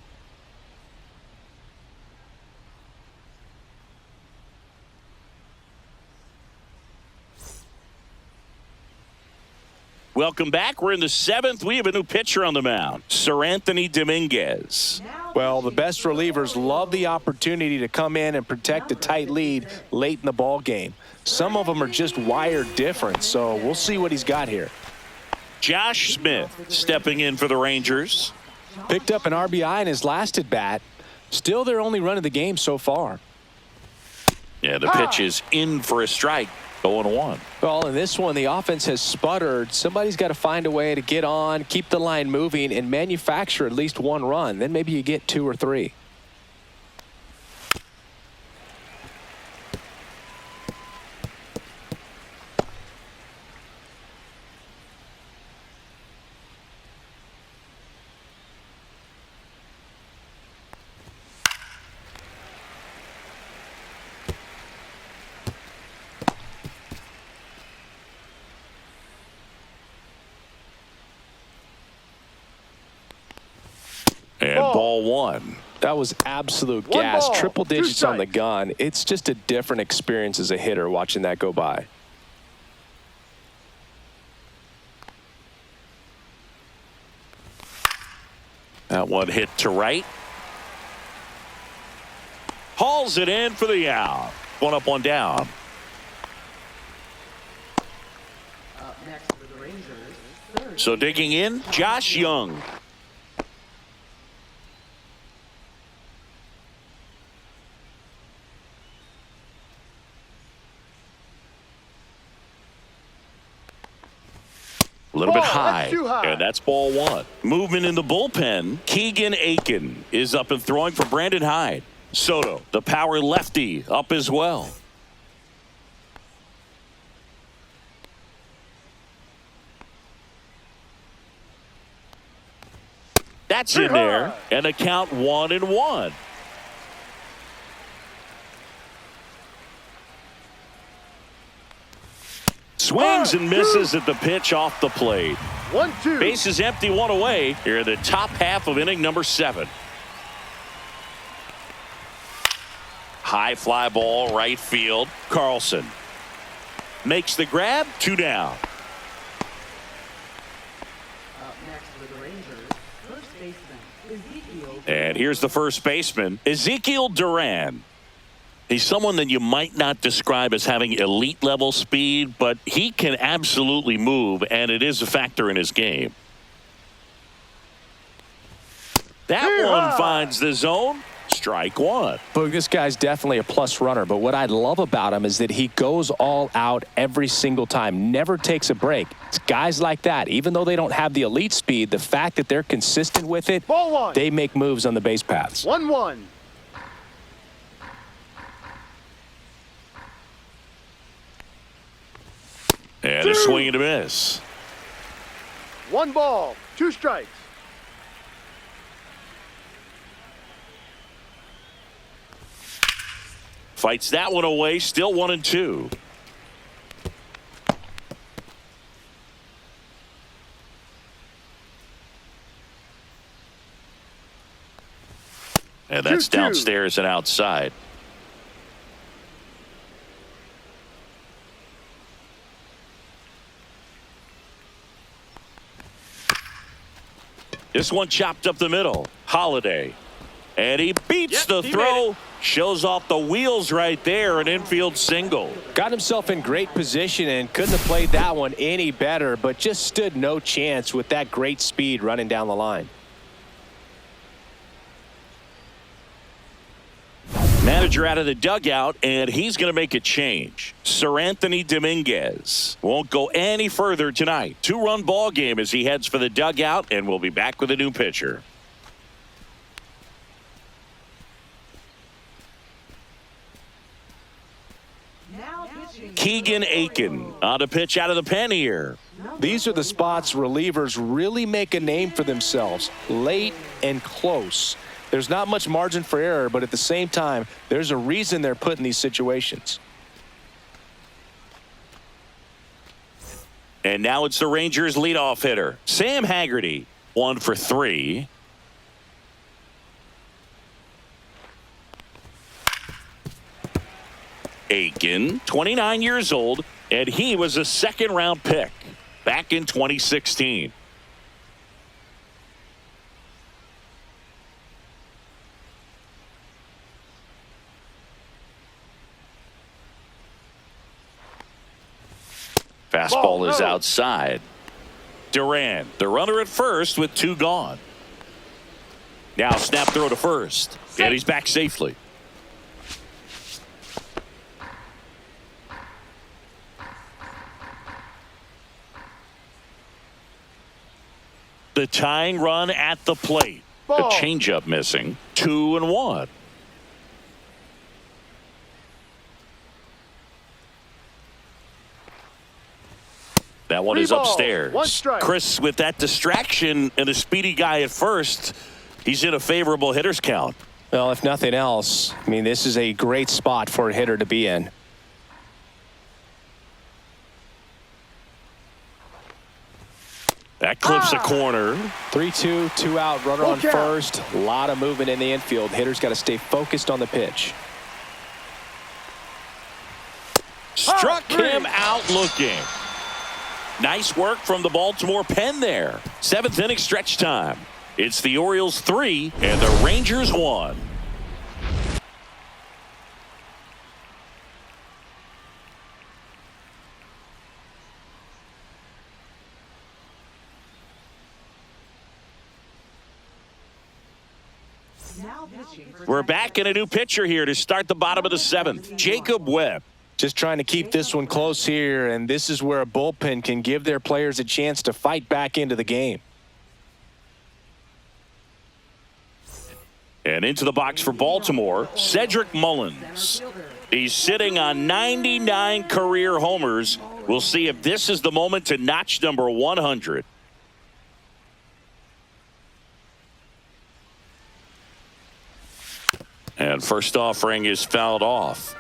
Welcome back. We're in the seventh. We have a new pitcher on the mound, Sir Anthony Dominguez. Well, the best relievers love the opportunity to come in and protect a tight lead late in the ball game. Some of them are just wired different, so we'll see what he's got here. Josh Smith stepping in for the Rangers. Picked up an RBI in his last at bat. Still their only run of the game so far. Yeah, the pitch is in for a strike. 0-1. Well, in this one, the offense has sputtered. Somebody's got to find a way to get on, keep the line moving, and manufacture at least one run. Then maybe you get two or three. And ball one. That was absolute gas. Triple digits on the gun. It's just a different experience as a hitter watching that go by. That one hit to right. Hauls it in for the out. One up, one down. Next for the Rangers, third. So digging in, Josh Young. A little bit Ball, high. that's too high. And that's ball one. Movement in the bullpen. Keegan Aiken is up and throwing for Brandon Hyde. Soto, the power lefty, up as well. That's in there, and the count 1-1. Swings and misses at the pitch off the plate. 1-2. Base is empty, one away. Here in the top half of inning number 7. High fly ball, right field. Carlson makes the grab, 2 down. Up next for the Rangers, first baseman Ezekiel. And here's the first baseman, Ezekiel Duran. He's someone that you might not describe as having elite level speed, but he can absolutely move, and it is a factor in his game. That one finds the zone. Strike one. Boog, this guy's definitely a plus runner, but what I love about him is that he goes all out every single time, never takes a break. It's guys like that, even though they don't have the elite speed, the fact that they're consistent with it, Ball one. they make moves on the base paths. 1-1. And a swing and a miss. 1 ball, 2 strikes. Fights that one away, still 1-2. And that's 2-2. downstairs and outside. This one chopped up the middle. Holiday. And he beats the throw. Shows off the wheels right there. An infield single. Got himself in great position and couldn't have played that one any better, but just stood no chance with that great speed running down the line. Manager out of the dugout, and he's going to make a change. Sir Anthony Dominguez won't go any further tonight. 2-run ball game as he heads for the dugout, and we'll be back with a new pitcher. Now pitching. Keegan Aiken on a pitch out of the pen here. These are the spots relievers really make a name for themselves, late and close. There's not much margin for error, but at the same time, there's a reason they're put in these situations. And now it's the Rangers leadoff hitter, Sam Haggerty, 1 for 3. Aiken, 29 years old, and he was a second-round pick back in 2016. Fastball is outside. Duran, the runner at first with 2 gone. Now snap throw to first. And he's back safely. The tying run at the plate. Ball. A changeup missing. 2-1. That one is balls, upstairs. 1 strike. Chris, with that distraction and a speedy guy at first, he's in a favorable hitter's count. Well, if nothing else, I mean, this is a great spot for a hitter to be in. That clips a corner. 3-2, 2 out, runner on first. A lot of movement in the infield. Hitter's got to stay focused on the pitch. Struck him out looking. Nice work from the Baltimore pen there. 7th inning stretch time. It's the Orioles 3 and the Rangers 1. Now pitching for We're back in a new pitcher here to start the bottom of the 7th. Jacob Webb. Just trying to keep this one close here, and this is where a bullpen can give their players a chance to fight back into the game. And into the box for Baltimore, Cedric Mullins. He's sitting on 99 career homers. We'll see if this is the moment to notch number 100. And first offering is fouled off.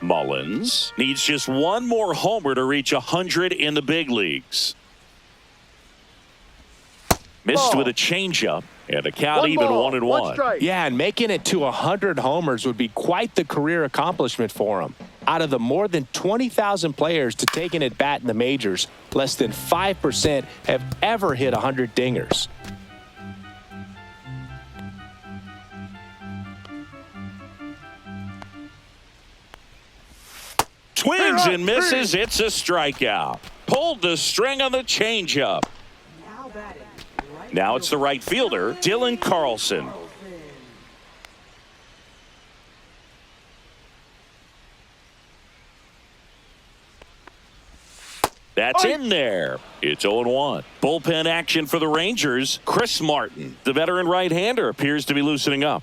Mullins needs just one more homer to reach 100 in the big leagues. Missed with a changeup, and a count even 1-1. Yeah, and making it to 100 homers would be quite the career accomplishment for him. Out of the more than 20,000 players to take an at-bat in the majors, less than 5% have ever hit 100 dingers. Swings and misses. It's a strikeout. Pulled the string on the changeup. Now it's the right fielder, Dylan Carlson. That's in there. It's 0-1. Bullpen action for the Rangers. Chris Martin, the veteran right-hander, appears to be loosening up.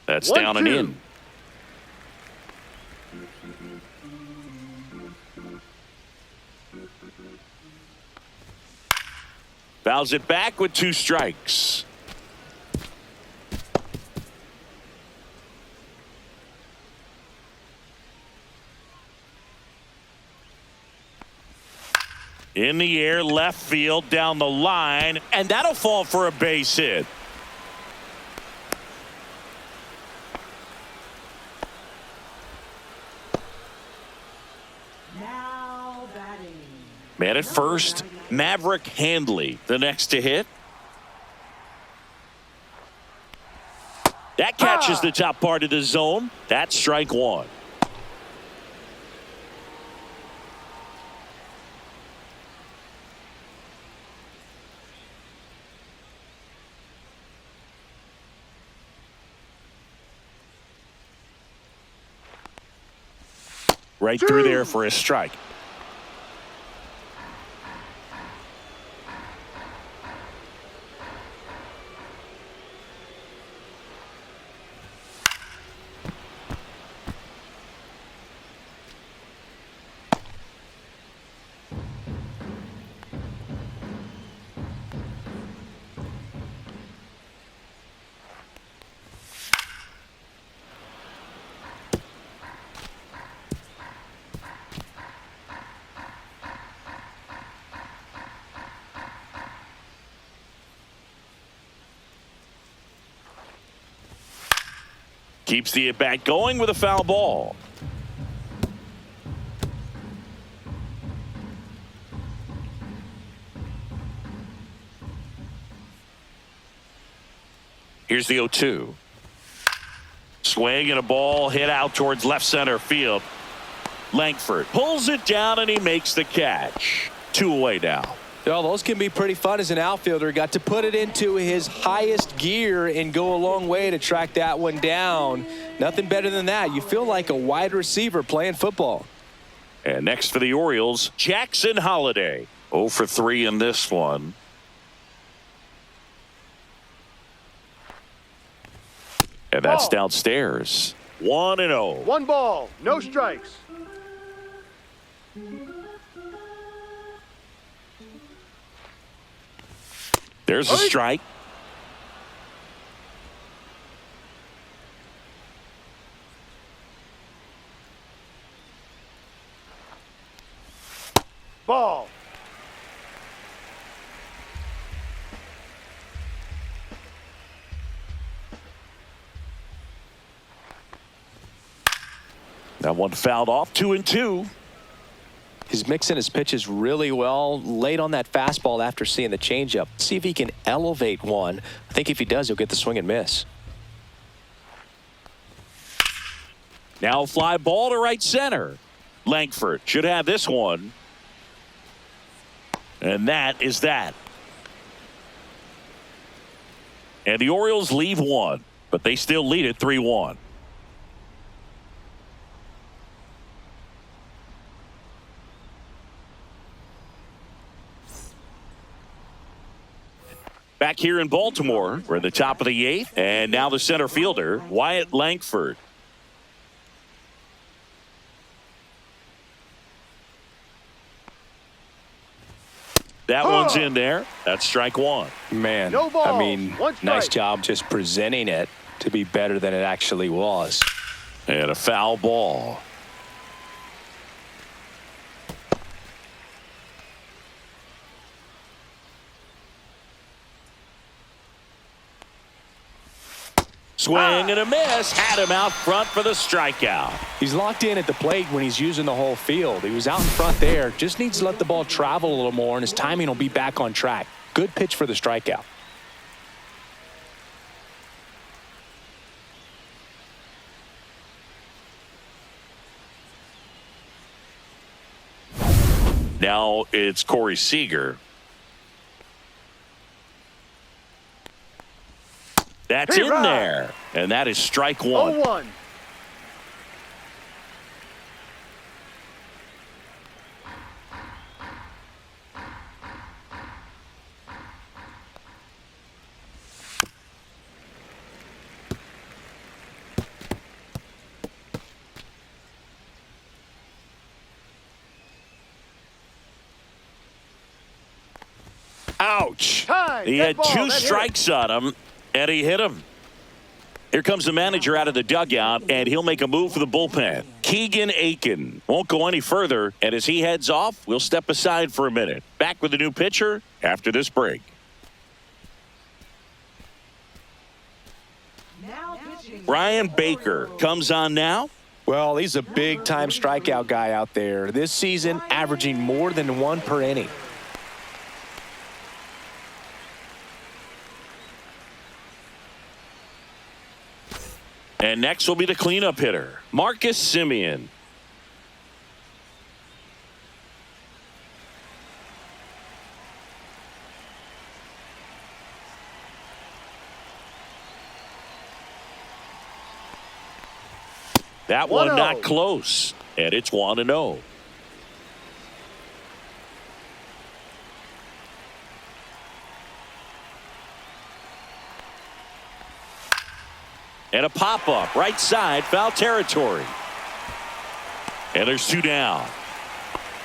That's down and in. Fouls it back with 2 strikes. In the air, left field, down the line, and that'll fall for a base hit. Man at first, Maverick Handley, the next to hit. That catches the top part of the zone. That's strike 1. Right through there for a strike. Keeps the at-bat going with a foul ball. Here's the 0-2. Swing and a ball hit out towards left center field. Langford pulls it down and he makes the catch. 2 away now. Well, those can be pretty fun as an outfielder. Got to put it into his highest gear and go a long way to track that one down. Nothing better than that. You feel like a wide receiver playing football. And next for the Orioles, Jackson Holliday. 0 for 3 in this one. And that's downstairs. 1-0. 1 ball, no strikes. There's a strike. Ball. That one fouled off. 2-2. He's mixing his pitches really well, late on that fastball after seeing the changeup. See if he can elevate one. I think if he does, he'll get the swing and miss. Now fly ball to right center. Langford should have this one. And that is that. And the Orioles leave one, but they still lead it 3-1. Back here in Baltimore, we're at the top of the 8th, and now the center fielder, Wyatt Langford. That one's in there. That's strike one. Man, No ball. I mean, One strike. nice job just presenting it to be better than it actually was. And a foul ball. Swing and a miss. Had him out front for the strikeout. He's locked in at the plate when he's using the whole field. He was out in front there. Just needs to let the ball travel a little more, and his timing will be back on track. Good pitch for the strikeout. Now it's Corey Seager. That's in Hurrah! there. And that is strike one. 0-1. Ouch. Time. He Dead had ball. two That hit. strikes on him, and he hit him. Here comes the manager out of the dugout, and he'll make a move for the bullpen. Keegan Aiken won't go any further, and as he heads off, we'll step aside for a minute. Back with a new pitcher after this break. Now pitching. Brian Baker comes on now. Well, he's a big-time strikeout guy out there. This season, averaging more than one per inning. And next will be the cleanup hitter, Marcus Semien. That one 1-0. not close, and it's 1-0. And a pop-up, right side, foul territory. And there's two down.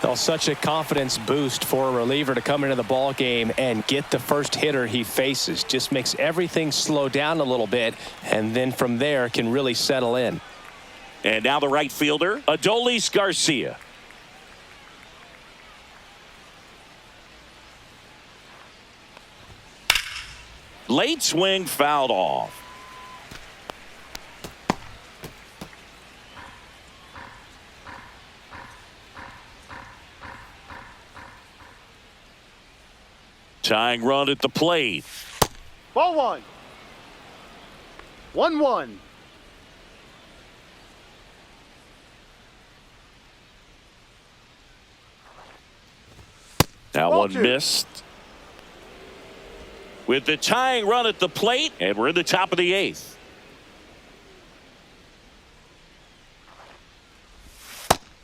Well, such a confidence boost for a reliever to come into the ball game and get the first hitter he faces. Just makes everything slow down a little bit, and then from there can really settle in. And now the right fielder, Adolis Garcia. Late swing fouled off. Tying run at the plate. Ball 1. 1-1. That Ball one 2. missed. With the tying run at the plate, and we're in the top of the 8th.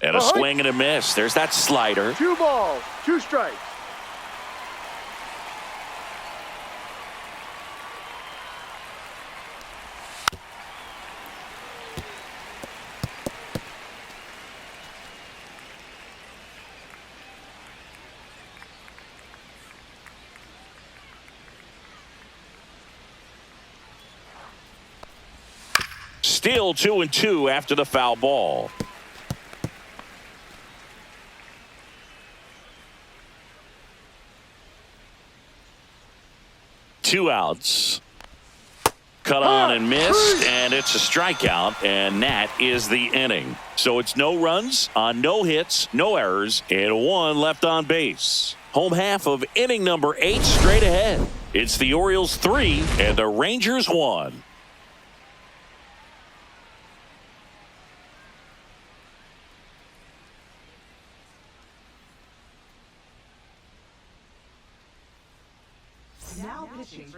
And a Uh-huh. swing and a miss. There's that slider. 2 balls. 2 strikes. Still 2-2 after the foul ball. Two outs. cut on and missed, and it's a strikeout, and that is the inning. So it's no runs on no hits, no errors, and one left on base. Home half of inning number 8 straight ahead. It's the Orioles 3 and the Rangers 1.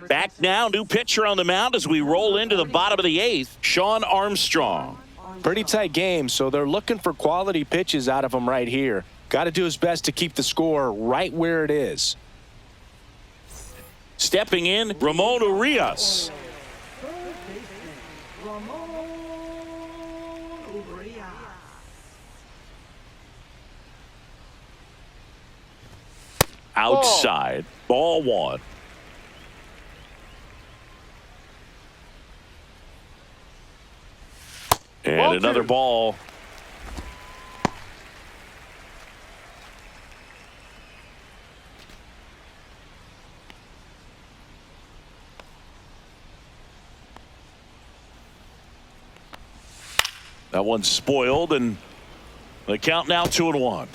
Back now, new pitcher on the mound as we roll into the bottom of the 8th, Shawn Armstrong. Pretty tight game, so they're looking for quality pitches out of him right here. Got to do his best to keep the score right where it is. Stepping in, Ramon Urias. Outside, ball 1. And Ball another 2. ball. That one's spoiled, and the count now 2-1.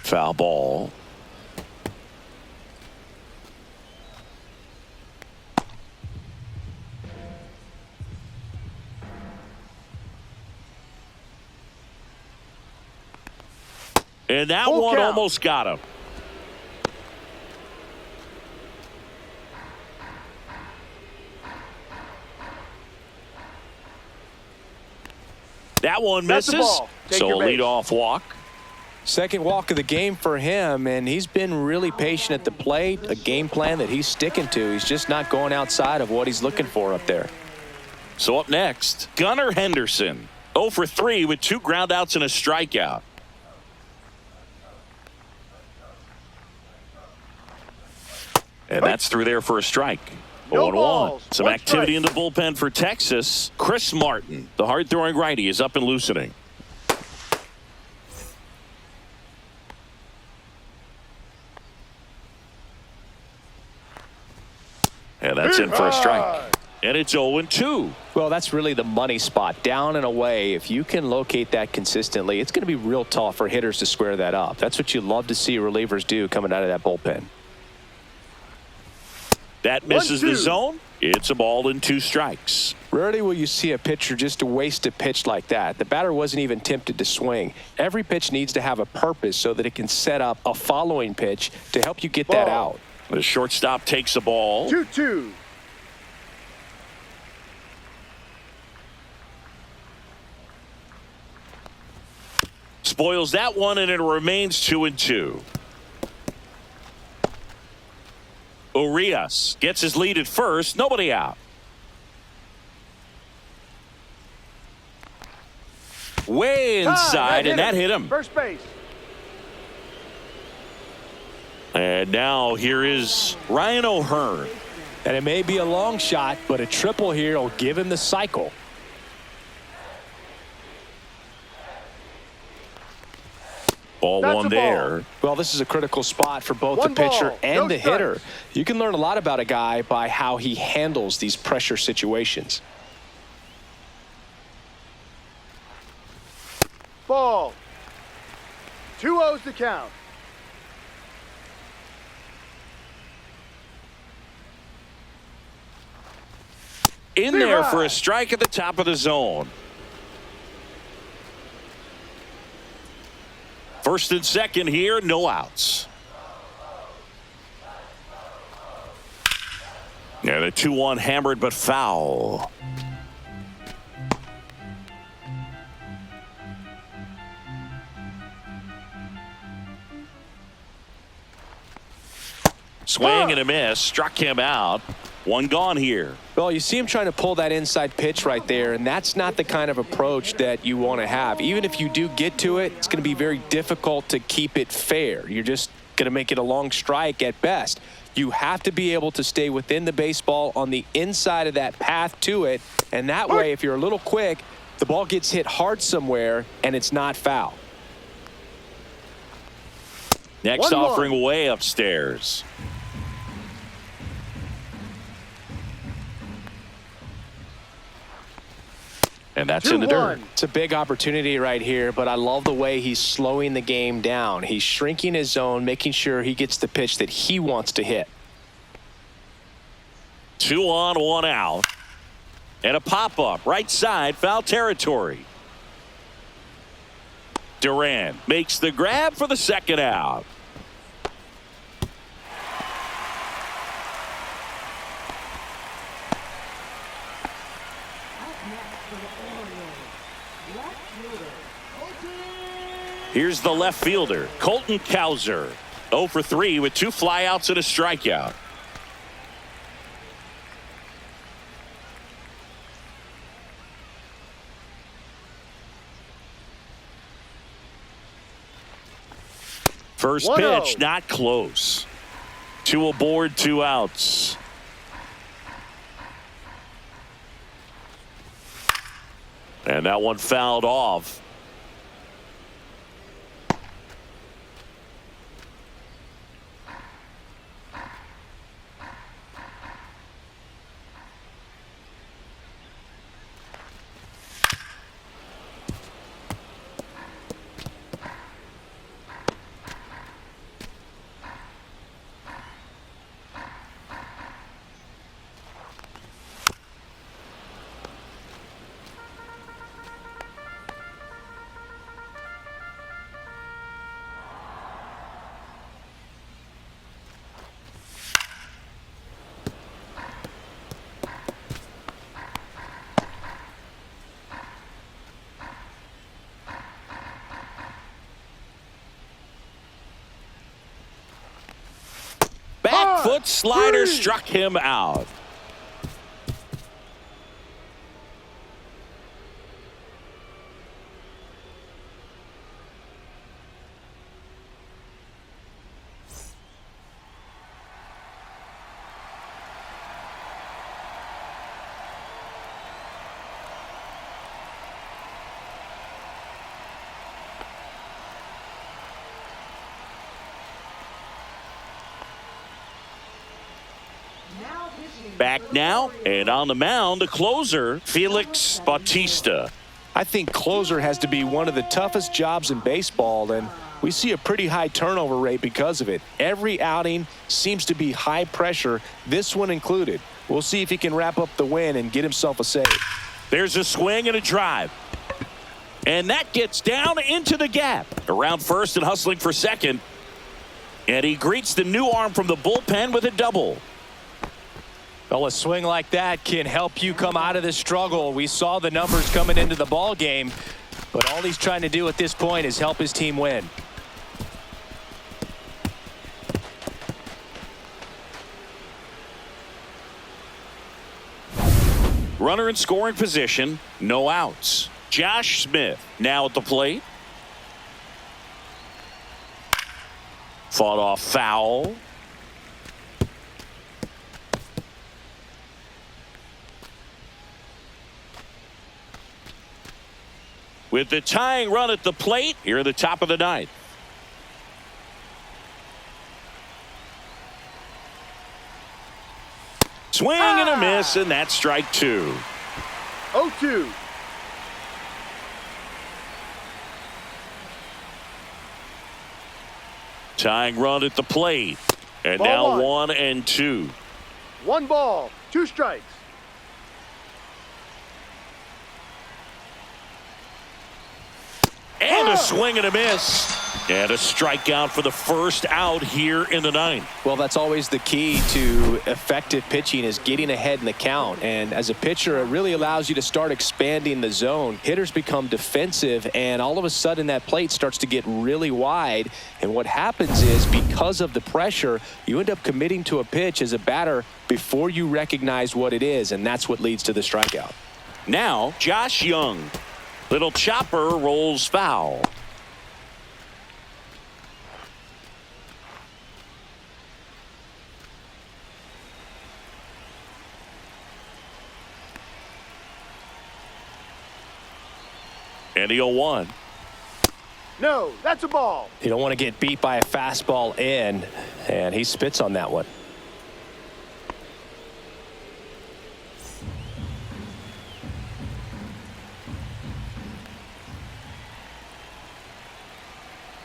Foul ball. And that Full one count. almost got him. That one That's the misses. ball. Take So your a base. leadoff walk. Second walk of the game for him, and he's been really patient at the plate. A game plan that he's sticking to. He's just not going outside of what he's looking for up there. So up next, Gunnar Henderson. 0 for 3 with 2 groundouts and a strikeout. And that's through there for a strike. No 0-1. balls. Some One activity strike. in the bullpen for Texas. Chris Martin, the hard-throwing righty, is up and loosening. And that's in for a strike. And it's 0-2. Well, that's really the money spot. Down and away. If you can locate that consistently, it's going to be real tough for hitters to square that up. That's what you love to see relievers do coming out of that bullpen. That misses 1-2. the zone. It's a ball and 2 strikes. Rarely will you see a pitcher just waste a pitch like that. The batter wasn't even tempted to swing. Every pitch needs to have a purpose so that it can set up a following pitch to help you get that Ball. out. The shortstop takes the ball. 2-2. Spoils that one, and it remains 2-2. Urias gets his lead at first. Nobody out. Way inside, and that hit him. First base. And now here is Ryan O'Hearn. And it may be a long shot, but a triple here will give him the cycle. Ball That's 1 a ball. there. Well, this is a critical spot for both One the pitcher ball, and no the hitter. strikes. You can learn a lot about a guy by how he handles these pressure situations. Ball. 2-0's the count. In Be there right. for a strike at the top of the zone. First and second here, no outs. And a 2-1 hammered but foul. Swing and a miss, struck him out. One gone here. Well, you see him trying to pull that inside pitch right there, and that's not the kind of approach that you want to have. Even if you do get to it, it's going to be very difficult to keep it fair. You're just going to make it a long strike at best. You have to be able to stay within the baseball on the inside of that path to it, and that way, if you're a little quick, The ball gets hit hard somewhere, and it's not foul. Next 1-1. offering way upstairs. And that's in the dirt. 2-1. It's a big opportunity right here, but I love the way he's slowing the game down. He's shrinking his zone, making sure he gets the pitch that he wants to hit. 2 on, 1 out. And a pop-up, right side, foul territory. Duran makes the grab for the second out. Up next for the Orioles, left fielder, Colton. Here's the left fielder, Colton Cowser. 0 for 3 with 2 flyouts and a strikeout. First 1-0. pitch, not close. 2 aboard, 2 outs. And that one fouled off. Back foot slider struck him out. Now pitching. Back now, and on the mound, the closer, Felix Bautista. I think closer has to be one of the toughest jobs in baseball, and we see a pretty high turnover rate because of it. Every outing seems to be high pressure, this one included. We'll see if he can wrap up the win and get himself a save. There's a swing and a drive. And that gets down into the gap. Around first and hustling for second. And he greets the new arm from the bullpen with a double. Well, a swing like that can help you come out of this struggle. We saw the numbers coming into the ball game, but all he's trying to do at this point is help his team win. Runner in scoring position, no outs. Josh Smith now at the plate. Fought off foul. With the tying run at the plate, here at the top of the ninth. Swing and a miss, and that's strike 2. 0-2. Tying run at the plate. And Ball now 1. 1 and 2. 1 ball, 2 strikes. And a swing and a miss. And a strikeout for the first out here in the ninth. Well, that's always the key to effective pitching, is getting ahead in the count. And as a pitcher, it really allows you to start expanding the zone. Hitters become defensive, and all of a sudden that plate starts to get really wide. And what happens is, because of the pressure, you end up committing to a pitch as a batter before you recognize what it is, and that's what leads to the strikeout. Now, Josh Young. Little chopper rolls foul. And the 0-1. No, that's a ball. You don't want to get beat by a fastball in, and he spits on that one.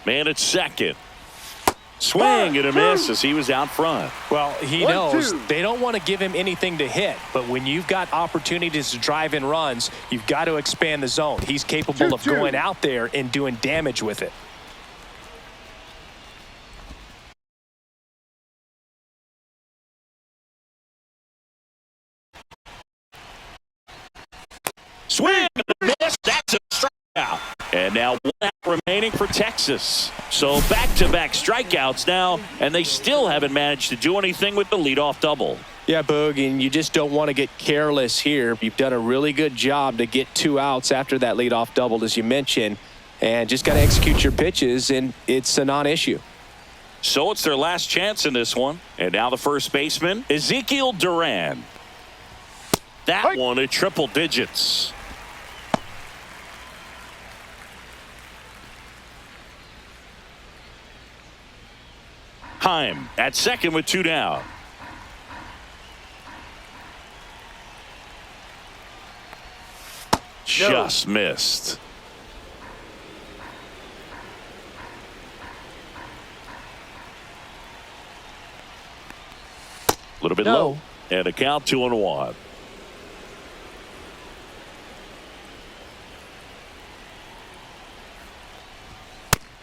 Man at second. Swing and a miss as he was out front. Well, he 1-2. knows they don't want to give him anything to hit, but when you've got opportunities to drive in runs, you've got to expand the zone. He's capable of 2-2. going out there and doing damage with it. Swing and a miss. That's a strikeout. And now 1 out remaining for Texas. So back-to-back strikeouts now, and they still haven't managed to do anything with the leadoff double. Yeah, Boog, and you just don't want to get careless here. You've done a really good job to get 2 outs after that leadoff double, as you mentioned, and just got to execute your pitches, and it's a non-issue. So it's their last chance in this one. And now the first baseman, Ezekiel Duran. That one at triple digits. Heim at second with 2 down. Just missed. A little bit low. And a count 2-1.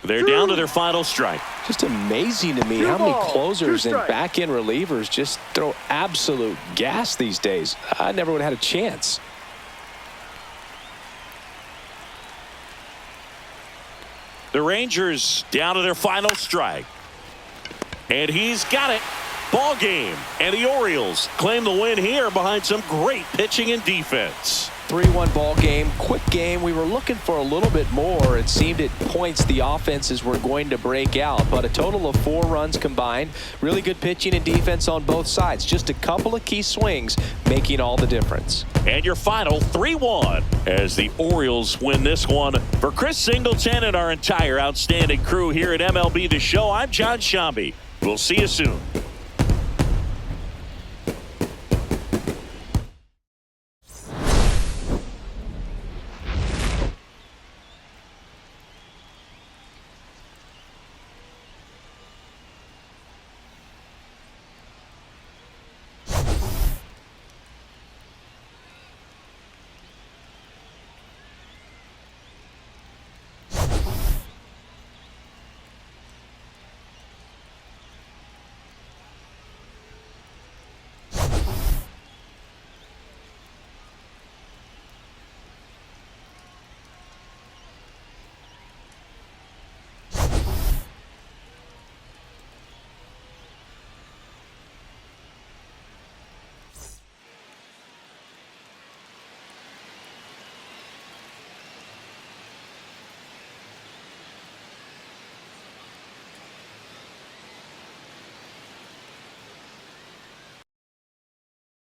They're down to their final strike. Just amazing to me how many closers and back-end relievers just throw absolute gas these days. I never would have had a chance. The Rangers down to their final strike. And he's got it. Ball game. And the Orioles claim the win here behind some great pitching and defense. 3-1 ball game, quick game. We were looking for a little bit more. It seemed at points the offenses were going to break out, but a total of 4 runs combined. Really good pitching and defense on both sides. Just a couple of key swings making all the difference. And your final 3-1 as the Orioles win this one. For Chris Singleton and our entire outstanding crew here at MLB The Show, I'm John Shambi. We'll see you soon.